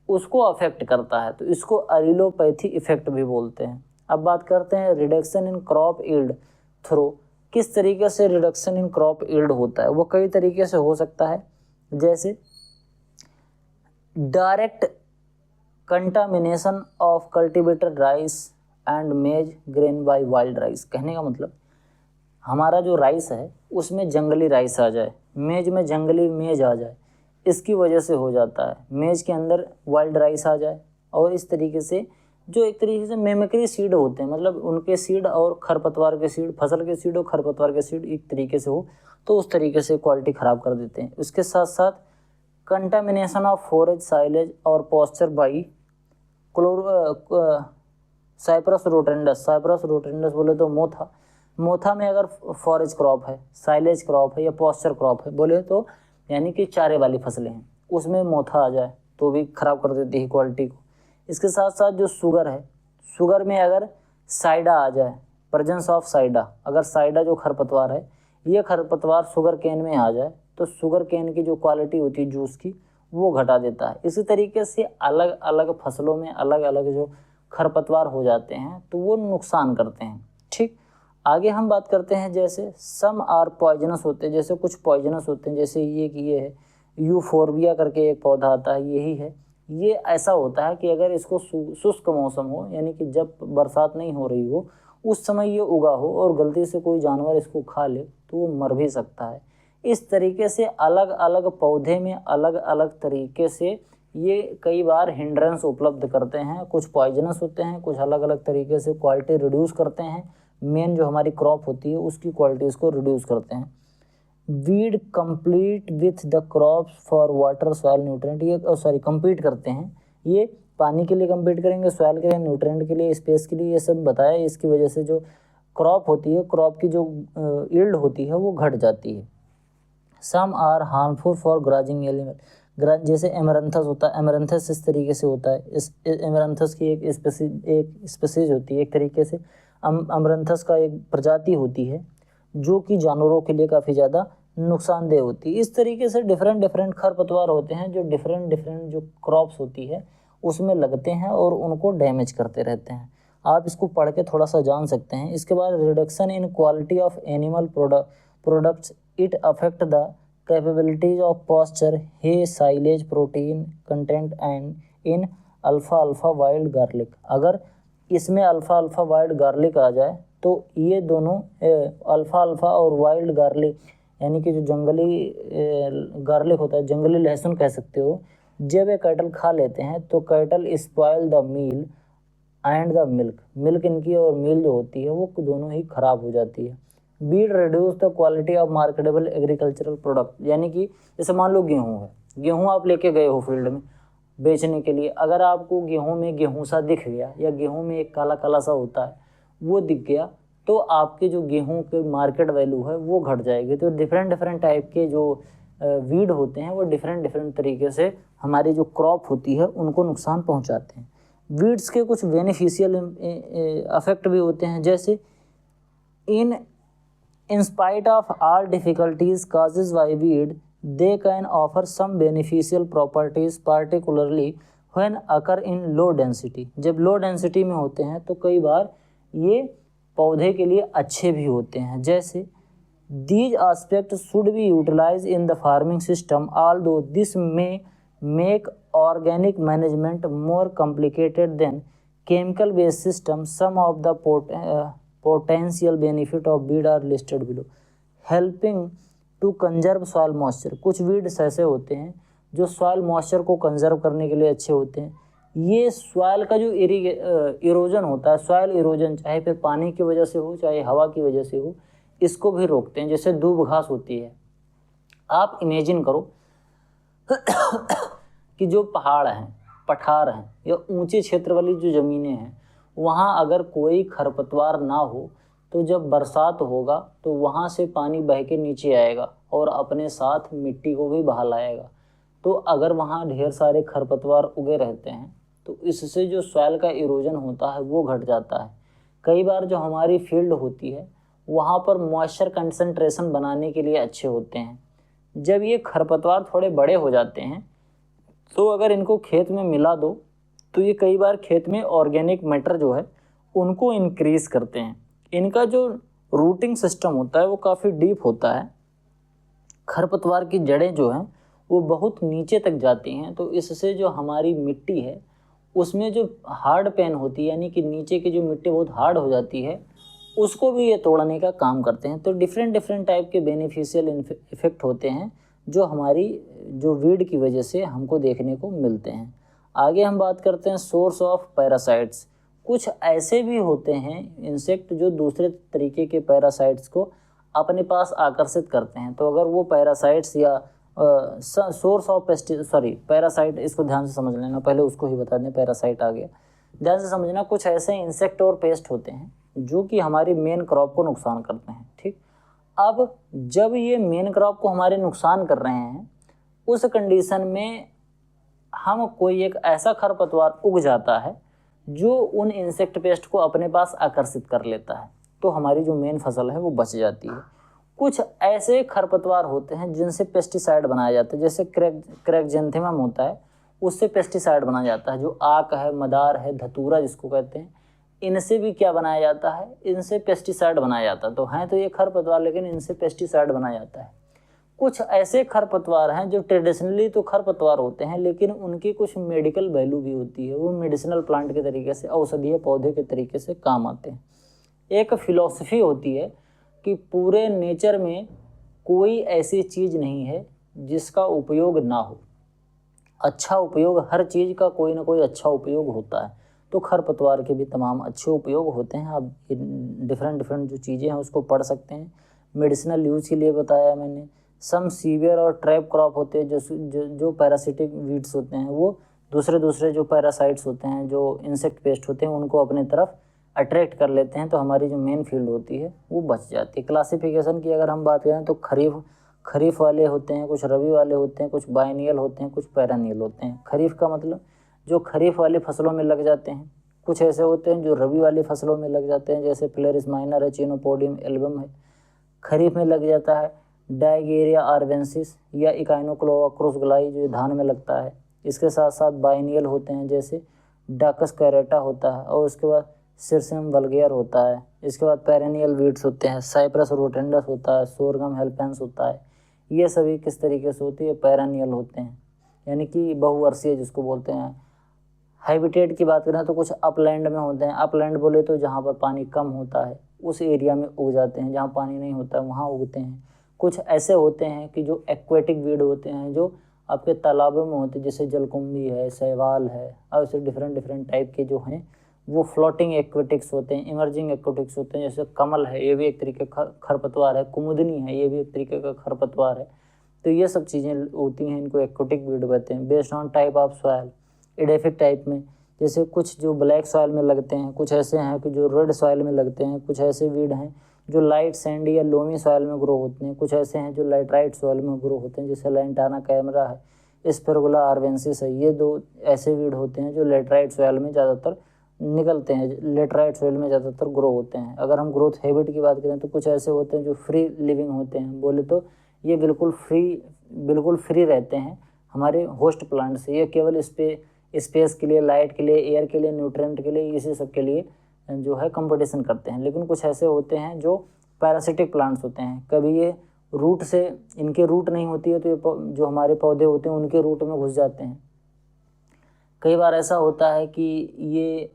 उसको अफेक्ट करता है। तो इसको एलिलोपैथी इफेक्ट भी बोलते हैं। अब बात करते हैं reduction in crop yield through. किस तरीके से रिडक्शन इन क्रॉप यील्ड होता है? वो कई तरीके से हो सकता है। जैसे direct contamination of cultivated rice and maize grain by wild rice. कहने का मतलब हमारा जो राइस है उसमें जंगली राइस आ जाए, मेज में जंगली मेज आ जाए, इसकी वजह से हो जाता है। मेज के अंदर वाइल्ड राइस आ जाए, और इस तरीके से जो एक तरीके से मेमिक्री सीड होते हैं, मतलब उनके सीड और खरपतवार के सीड, फसल के सीड और खरपतवार के सीड एक तरीके से हो, तो उस तरीके से क्वालिटी ख़राब कर देते हैं। उसके साथ साथ कंटामिनेशन ऑफ फोरेज, साइलेज और pasture by Cyperus rotundus. Cyperus rotundus बोले तो मोथा में अगर फॉरेज क्रॉप है, साइलेज क्रॉप है या पॉस्चर क्रॉप है बोले तो, यानी कि चारे वाली फसलें हैं, उसमें मोथा आ जाए तो भी ख़राब कर देती है क्वालिटी को। इसके साथ साथ जो शुगर है, शुगर में अगर साइडा आ जाए, प्रेजेंस ऑफ साइडा, अगर साइडा जो खरपतवार है ये खरपतवार शुगर केन में आ जाए तो शुगर केन की जो क्वालिटी होती है जूस की वो घटा देता है। इसी तरीके से अलग अलग फसलों में अलग अलग जो खरपतवार हो जाते हैं तो वो नुकसान करते हैं। ठीक, आगे हम बात करते हैं जैसे सम आर पॉइजनस होते हैं। जैसे कुछ पॉइजनस होते हैं, जैसे ये कि ये है यूफोर्बिया करके एक पौधा आता है, यही है, ये ऐसा होता है कि अगर इसको शुष्क मौसम हो, यानी कि जब बरसात नहीं हो रही हो, उस समय ये उगा हो और गलती से कोई जानवर इसको खा ले तो वो मर भी सकता है। इस तरीके से अलग अलग पौधे में अलग अलग तरीके से ये कई बार हिंड्रेंस उपलब्ध करते हैं। कुछ पॉइजनस होते हैं, कुछ अलग अलग तरीके से क्वालिटी रिड्यूस करते हैं। मेन जो हमारी क्रॉप होती है उसकी क्वालिटीज़ को रिड्यूस करते हैं। Weed compete with the crops for water soil nutrient, ये कम्पीट करते हैं। ये पानी के लिए कम्पीट करेंगे, सॉइल के लिए, न्यूट्रिएंट के लिए, स्पेस के लिए, ये सब बताया। इसकी वजह से जो क्रॉप होती है, क्रॉप की जो यील्ड होती है वो घट जाती है। Some are harmful for grazing animal, जैसे एमरंथस होता है, एमरंथस इस तरीके से होता है। इस एमरंथस की एक स्पेसीज होती है, एक तरीके से अमरंथस का एक प्रजाति होती है जो कि जानवरों के लिए काफ़ी ज़्यादा नुकसानदेह होती है। इस तरीके से डिफरेंट खरपतवार होते हैं जो डिफरेंट जो क्रॉप्स होती है उसमें लगते हैं और उनको डैमेज करते रहते हैं। आप इसको पढ़ के थोड़ा सा जान सकते हैं। इसके बाद reduction in quality of animal products, it affect the capabilities of pasture, hay, silage, protein content and in alpha wild garlic. अगर इसमें अल्फ़ा वाइल्ड गार्लिक आ जाए तो ये दोनों अल्फ़ा और वाइल्ड गार्लिक, यानी कि जो जंगली गार्लिक होता है, जंगली लहसुन कह सकते हो, जब ये कैटल खा लेते हैं तो cattle spoil the meal and the milk इनकी और मील जो होती है वो दोनों ही खराब हो जाती है। Beed reduce the quality of marketable agricultural product, यानी कि जैसे मान लो गेहूँ है, गेहूँ आप लेके गए हो फील्ड में बेचने के लिए, अगर आपको गेहूँ में गेहूँ सा दिख गया या गेहूँ में एक काला काला सा होता है वो दिख गया तो आपके जो गेहूँ के मार्केट वैल्यू है वो घट जाएगी। तो डिफरेंट टाइप के जो वीड होते हैं वो डिफरेंट तरीके से हमारी जो क्रॉप होती है उनको नुकसान पहुँचाते हैं। वीड्स के कुछ बेनिफिशियल इफेक्ट भी होते हैं, जैसे in spite of all difficulties caused by weed, they can offer some beneficial properties, particularly when occur in low density। जब लो डेंसिटी में होते हैं तो कई बार ये पौधे के लिए अच्छे भी होते हैं। जैसे these aspects should be utilized in the farming system, although this may make organic management more complicated than chemical based system। Some of the potential benefit of weed are listed below। helping to conserve soil moisture, कुछ weeds ऐसे होते हैं जो soil moisture को कंजर्व करने के लिए अच्छे होते हैं। ये सॉइल का जो इरोजन होता है, सॉइल इरोजन, चाहे फिर पानी की वजह से हो चाहे हवा की वजह से हो, इसको भी रोकते हैं। जैसे दूब घास होती है, आप इमेजिन करो कि जो पहाड़ हैं, पठार हैं या ऊंचे क्षेत्र वाली जो ज़मीनें हैं, वहाँ अगर कोई खरपतवार ना हो तो जब बरसात होगा तो वहाँ से पानी बह के नीचे आएगा और अपने साथ मिट्टी को भी बहा लाएगा। तो अगर वहाँ ढेर सारे खरपतवार उगे रहते हैं तो इससे जो सॉइल का इरोजन होता है वो घट जाता है। कई बार जो हमारी फील्ड होती है वहाँ पर मॉइस्चर कंसंट्रेशन बनाने के लिए अच्छे होते हैं। जब ये खरपतवार थोड़े बड़े हो जाते हैं तो अगर इनको खेत में मिला दो तो ये कई बार खेत में ऑर्गेनिक मैटर जो है उनको इंक्रीज़ करते हैं। इनका जो रूटिंग सिस्टम होता है वो काफ़ी डीप होता है। खरपतवार की जड़ें जो हैं वो बहुत नीचे तक जाती हैं, तो इससे जो हमारी मिट्टी है उसमें जो हार्ड पैन होती है, यानी कि नीचे की जो मिट्टी बहुत हार्ड हो जाती है, उसको भी ये तोड़ने का काम करते हैं। तो डिफरेंट टाइप के बेनिफिशियल इफेक्ट होते हैं जो हमारी जो वीड की वजह से हमको देखने को मिलते हैं। आगे हम बात करते हैं सोर्स ऑफ पैरासाइट्स। कुछ ऐसे भी होते हैं इंसेक्ट जो दूसरे तरीके के पैरासाइट्स को अपने पास आकर्षित करते हैं। तो अगर वो पैरासाइट्स या सोर्स ऑफ पैरासाइट, इसको ध्यान से समझ लेना, पहले उसको ही बता दें, पैरासाइट आ गया, ध्यान से समझना। कुछ ऐसे इंसेक्ट और पेस्ट होते हैं जो कि हमारी मेन क्रॉप को नुकसान करते हैं। ठीक, अब जब ये मेन क्रॉप को हमारे नुकसान कर रहे हैं उस कंडीशन में हम कोई एक ऐसा खरपतवार उग जाता है जो उन इंसेक्ट पेस्ट को अपने पास आकर्षित कर लेता है, तो हमारी जो मेन फसल है वो बच जाती है। कुछ ऐसे खरपतवार होते हैं जिनसे पेस्टिसाइड बनाया जाता है, जैसे क्रैकजेंथेमम होता है, उससे पेस्टिसाइड बनाया जाता है। जो आक है, मदार है, धतूरा जिसको कहते हैं, इनसे भी क्या बनाया जाता है, इनसे पेस्टिसाइड बनाया जाता है। तो हैं तो ये खरपतवार, लेकिन इनसे पेस्टिसाइड बनाया जाता है। कुछ ऐसे खरपतवार हैं जो ट्रेडिशनली तो खरपतवार होते हैं, लेकिन उनकी कुछ मेडिकल वैल्यू भी होती है। वो मेडिसिनल प्लांट के तरीके से, औषधीय पौधे के तरीके से काम आते हैं। एक फिलॉसफी होती है कि पूरे नेचर में कोई ऐसी चीज़ नहीं है जिसका उपयोग ना हो। अच्छा उपयोग, हर चीज़ का कोई ना कोई अच्छा उपयोग होता है। तो खरपतवार के भी तमाम अच्छे उपयोग होते हैं। आप डिफरेंट जो चीज़ें हैं उसको पढ़ सकते हैं। मेडिसिनल यूज़ के लिए बताया मैंने। सम सीवियर और ट्रैप क्रॉप होते हैं जो पैरासिटिक वीड्स होते हैं, वो दूसरे जो पैरासाइट्स होते हैं, जो इंसेक्ट पेस्ट होते हैं, उनको अपने तरफ अट्रैक्ट कर लेते हैं। तो हमारी जो मेन फील्ड होती है वो बच जाती है। क्लासिफिकेशन की अगर हम बात करें तो खरीफ वाले होते हैं, कुछ रबी वाले होते हैं, कुछ बायनियल होते हैं, कुछ पेरानियल होते हैं। खरीफ का मतलब जो खरीफ वाली फसलों में लग जाते हैं। कुछ ऐसे होते हैं जो रबी वाली फसलों में लग जाते हैं, जैसे फ्लेरिस माइनर है, चिनोपोडियम एल्बम है, खरीफ में लग जाता है। डायगेरिया आर्वेंसिस या इकाइनोक्लोआ क्रोसग्लाई जो धान में लगता है। इसके साथ साथ बायनियल होते हैं, जैसे डाकस कैरेटा होता है, और उसके बाद सिरसिम वल्गेयर होता है। इसके बाद पेरेनियल वीड्स होते हैं, साइप्रस रोटेंडस होता है, सोरगम हेल्पेंस होता है। ये सभी किस तरीके से होती है? पेरेनियल होते हैं, यानी कि बहुवर्षीय जिसको बोलते हैं। हैबिटेट की बात करें तो कुछ अपलैंड में होते हैं। अपलैंड बोले तो जहाँ पर पानी कम होता है उस एरिया में उग जाते हैं, जहाँ पानी नहीं होता है वहाँ उगते हैं। कुछ ऐसे होते हैं कि जो एक्वेटिक वीड होते हैं, जो आपके तालाबों में होते हैं, जैसे जलकुंभी है, शैवाल है, और ऐसे डिफरेंट टाइप के जो हैं वो फ्लोटिंग एक्वेटिक्स होते हैं, इमर्जिंग एक्वेटिक्स होते हैं। जैसे कमल है, ये भी एक तरीके का खरपतवार है। कुमुदनी है, ये भी एक तरीके का खरपतवार है। तो ये सब चीज़ें होती हैं, इनको एक्वेटिक वीड कहते हैं। Based on type of soil, edaphic type में, जैसे कुछ जो ब्लैक सॉइल में लगते हैं, कुछ ऐसे हैं कि जो रेड सॉइल में लगते हैं, कुछ ऐसे वीड हैं जो लाइट सैंडी या लोमी सॉइल में ग्रो होते हैं, कुछ ऐसे हैं जो लाइटराइट सॉइल में ग्रो होते हैं, जैसे लैंटाना कैमरा है, स्पेरुला आर्वेंसिस है। ये दो ऐसे वीड होते हैं जो लेटराइट सॉइल में ज़्यादातर निकलते हैं, लेटराइट सॉइल में ज़्यादातर ग्रो होते हैं। अगर हम ग्रोथ हैबिट की बात करें तो कुछ ऐसे होते हैं जो फ्री लिविंग होते हैं। बोले तो ये बिल्कुल फ्री रहते हैं हमारे होस्ट प्लांट से। ये केवल स्पेस के लिए, लाइट के लिए, एयर के लिए, न्यूट्रिएंट के लिए, इसी सब के लिए जो है कंपटीशन करते हैं। लेकिन कुछ ऐसे होते हैं जो पैरासिटिक प्लांट्स होते हैं। कभी ये रूट से, इनके रूट नहीं होती है तो ये जो हमारे पौधे होते हैं उनके रूट में घुस जाते हैं। कई बार ऐसा होता है कि ये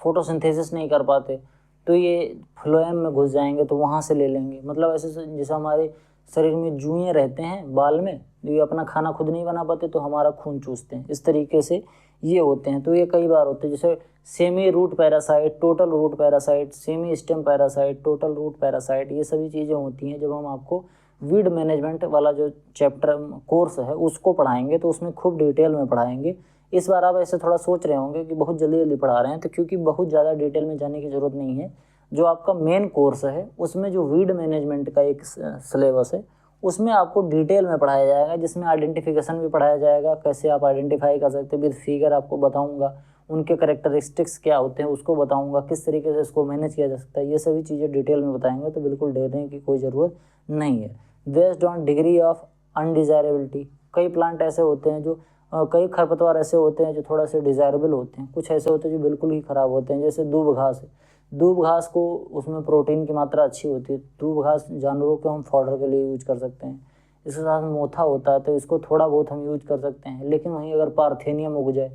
फोटोसिंथेसिस नहीं कर पाते तो ये फ्लोएम में घुस जाएंगे, तो वहाँ से ले लेंगे। मतलब ऐसे जैसे हमारे शरीर में जुएँ रहते हैं बाल में, ये अपना खाना खुद नहीं बना पाते तो हमारा खून चूसते हैं, इस तरीके से ये होते हैं। तो ये कई बार होते हैं, जैसे semi root parasite, total root parasite, semi stem parasite, total root parasite, ये सभी चीज़ें होती हैं। जब हम आपको वीड मैनेजमेंट वाला जो चैप्टर कोर्स है उसको पढ़ाएंगे तो उसमें खूब डिटेल में पढ़ाएंगे। इस बार आप ऐसे थोड़ा सोच रहे होंगे कि बहुत जल्दी पढ़ा रहे हैं, तो क्योंकि बहुत ज़्यादा डिटेल में जाने की ज़रूरत नहीं है। जो आपका मेन कोर्स है उसमें जो वीड मैनेजमेंट का एक सिलेबस है उसमें आपको डिटेल में पढ़ाया जाएगा, जिसमें आइडेंटिफिकेशन भी पढ़ाया जाएगा, कैसे आप आइडेंटिफाई कर सकते हैं, विद फिगर आपको बताऊंगा, उनके करेक्टरिस्टिक्स क्या होते हैं उसको बताऊंगा, किस तरीके से इसको मैनेज किया जा सकता है, ये सभी चीज़ें डिटेल में बताएंगे। तो बिल्कुल डरने की कोई ज़रूरत नहीं है। बेस्ड ऑन डिग्री ऑफ अनडिज़ायरेबिलिटी, कई प्लांट ऐसे होते हैं जो कई खरपतवार ऐसे होते हैं जो थोड़ा से डिज़ायरेबल होते हैं, कुछ ऐसे होते हैं जो बिल्कुल ही ख़राब होते हैं। जैसे दूब घास है, दूब घास को उसमें प्रोटीन की मात्रा अच्छी होती है। दूब घास जानवरों को हम फॉडर के लिए यूज कर सकते हैं। इसके साथ मोथा होता है तो इसको थोड़ा बहुत हम यूज कर सकते हैं। लेकिन वहीं अगर पार्थेनियम उग जाए,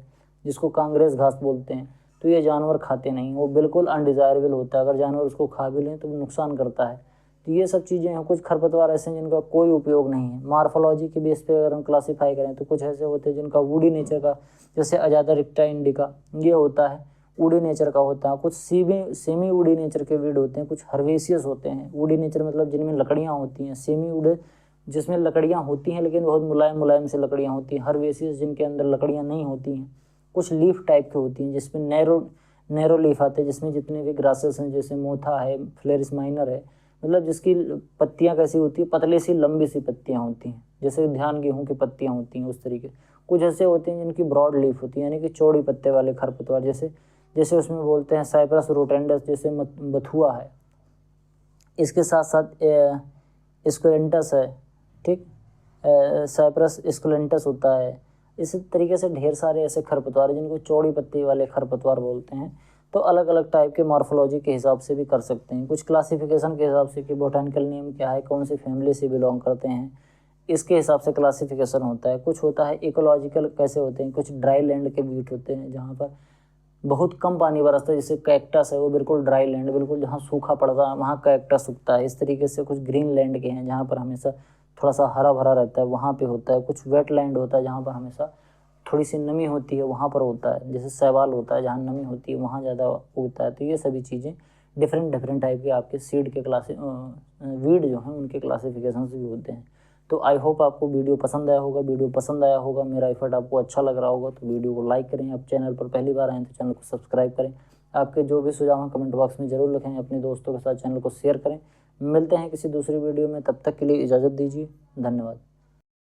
जिसको कांग्रेस घास बोलते हैं, तो ये जानवर खाते नहीं, वो बिल्कुल अनडिज़ायरेबल होता है। अगर जानवर उसको खा भी लें तो नुकसान करता है। तो ये सब चीज़ें हैं। कुछ खरपतवार ऐसे हैं जिनका कोई उपयोग नहीं है। मार्फोलॉजी के बेस पे अगर हम क्लासीफाई करें तो कुछ ऐसे होते हैं जिनका वुडी नेचर का, जैसे अजादा रिक्टा इंडिका, ये होता है वुडी नेचर का होता है। कुछ सेमी वुडी नेचर के वीड होते हैं, कुछ हर्वेसियस होते हैं। वुडी नेचर मतलब जिनमें लकड़ियाँ होती हैं, सेमी वुड जिसमें लकड़ियाँ होती हैं लेकिन बहुत मुलायम से लकड़ियाँ होती हैं। हर्वेसियस जिनके अंदर लकड़ियाँ नहीं होती हैं। कुछ लीफ टाइप के होती हैं जिसमें नैरो लीफ आते हैं, जिसमें जितने भी ग्रासेस हैं, जैसे मोथा है, फ्लेरिस माइनर है, मतलब जिसकी पत्तियाँ कैसी होती है, पतली सी लंबी सी पत्तियाँ होती हैं, जैसे ध्यान गेहूँ की पत्तियाँ होती हैं उस तरीके। कुछ ऐसे होते हैं जिनकी ब्रॉड लीफ होती है, यानी कि चौड़ी पत्ते वाले खरपतवार, जैसे उसमें बोलते हैं साइप्रस रोटेंडस, जैसे बथुआ है। इसके साथ साथ स्कुलेंटस है, ठीक, साइप्रस स्कुलेंटस होता है। इसी तरीके से ढेर सारे ऐसे खरपतवार जिनको चौड़ी पत्ती वाले खरपतवार बोलते हैं। तो अलग अलग टाइप के मॉर्फोलॉजी के हिसाब से भी कर सकते हैं। कुछ क्लासिफिकेशन के हिसाब से कि बोटानिकल नेम क्या है, कौन सी फैमिली से बिलोंग करते हैं, इसके हिसाब से क्लासिफिकेशन होता है। कुछ होता है इकोलॉजिकल, कैसे होते हैं, कुछ ड्राई लैंड के बीट होते हैं जहाँ पर बहुत कम पानी बरसता है, जैसे कैक्टस है वो बिल्कुल ड्राई लैंड, बिल्कुल जहाँ सूखा पड़ता है वहाँ कैक्टस उगता है। इस तरीके से कुछ ग्रीन लैंड के हैं जहाँ पर हमेशा थोड़ा सा हरा भरा रहता है, वहाँ पे होता है। कुछ वेट लैंड होता है जहाँ पर हमेशा थोड़ी सी नमी होती है, वहाँ पर होता है। जैसे शैवाल होता है जहाँ नमी होती है वहाँ ज़्यादा उगता है। तो ये सभी चीज़ें डिफरेंट टाइप के आपके सीड के वीड जो हैं उनके क्लासिफिकेशन भी होते हैं। तो आई होप आपको वीडियो पसंद आया होगा। वीडियो पसंद आया होगा, मेरा एफर्ट आपको अच्छा लग रहा होगा तो वीडियो को लाइक करें। आप चैनल पर पहली बार आए तो चैनल को सब्सक्राइब करें। आपके जो भी सुझाव हैं कमेंट बॉक्स में ज़रूर लिखें। अपने दोस्तों के साथ चैनल को शेयर करें। मिलते हैं किसी दूसरी वीडियो में, तब तक के लिए इजाज़त दीजिए। धन्यवाद।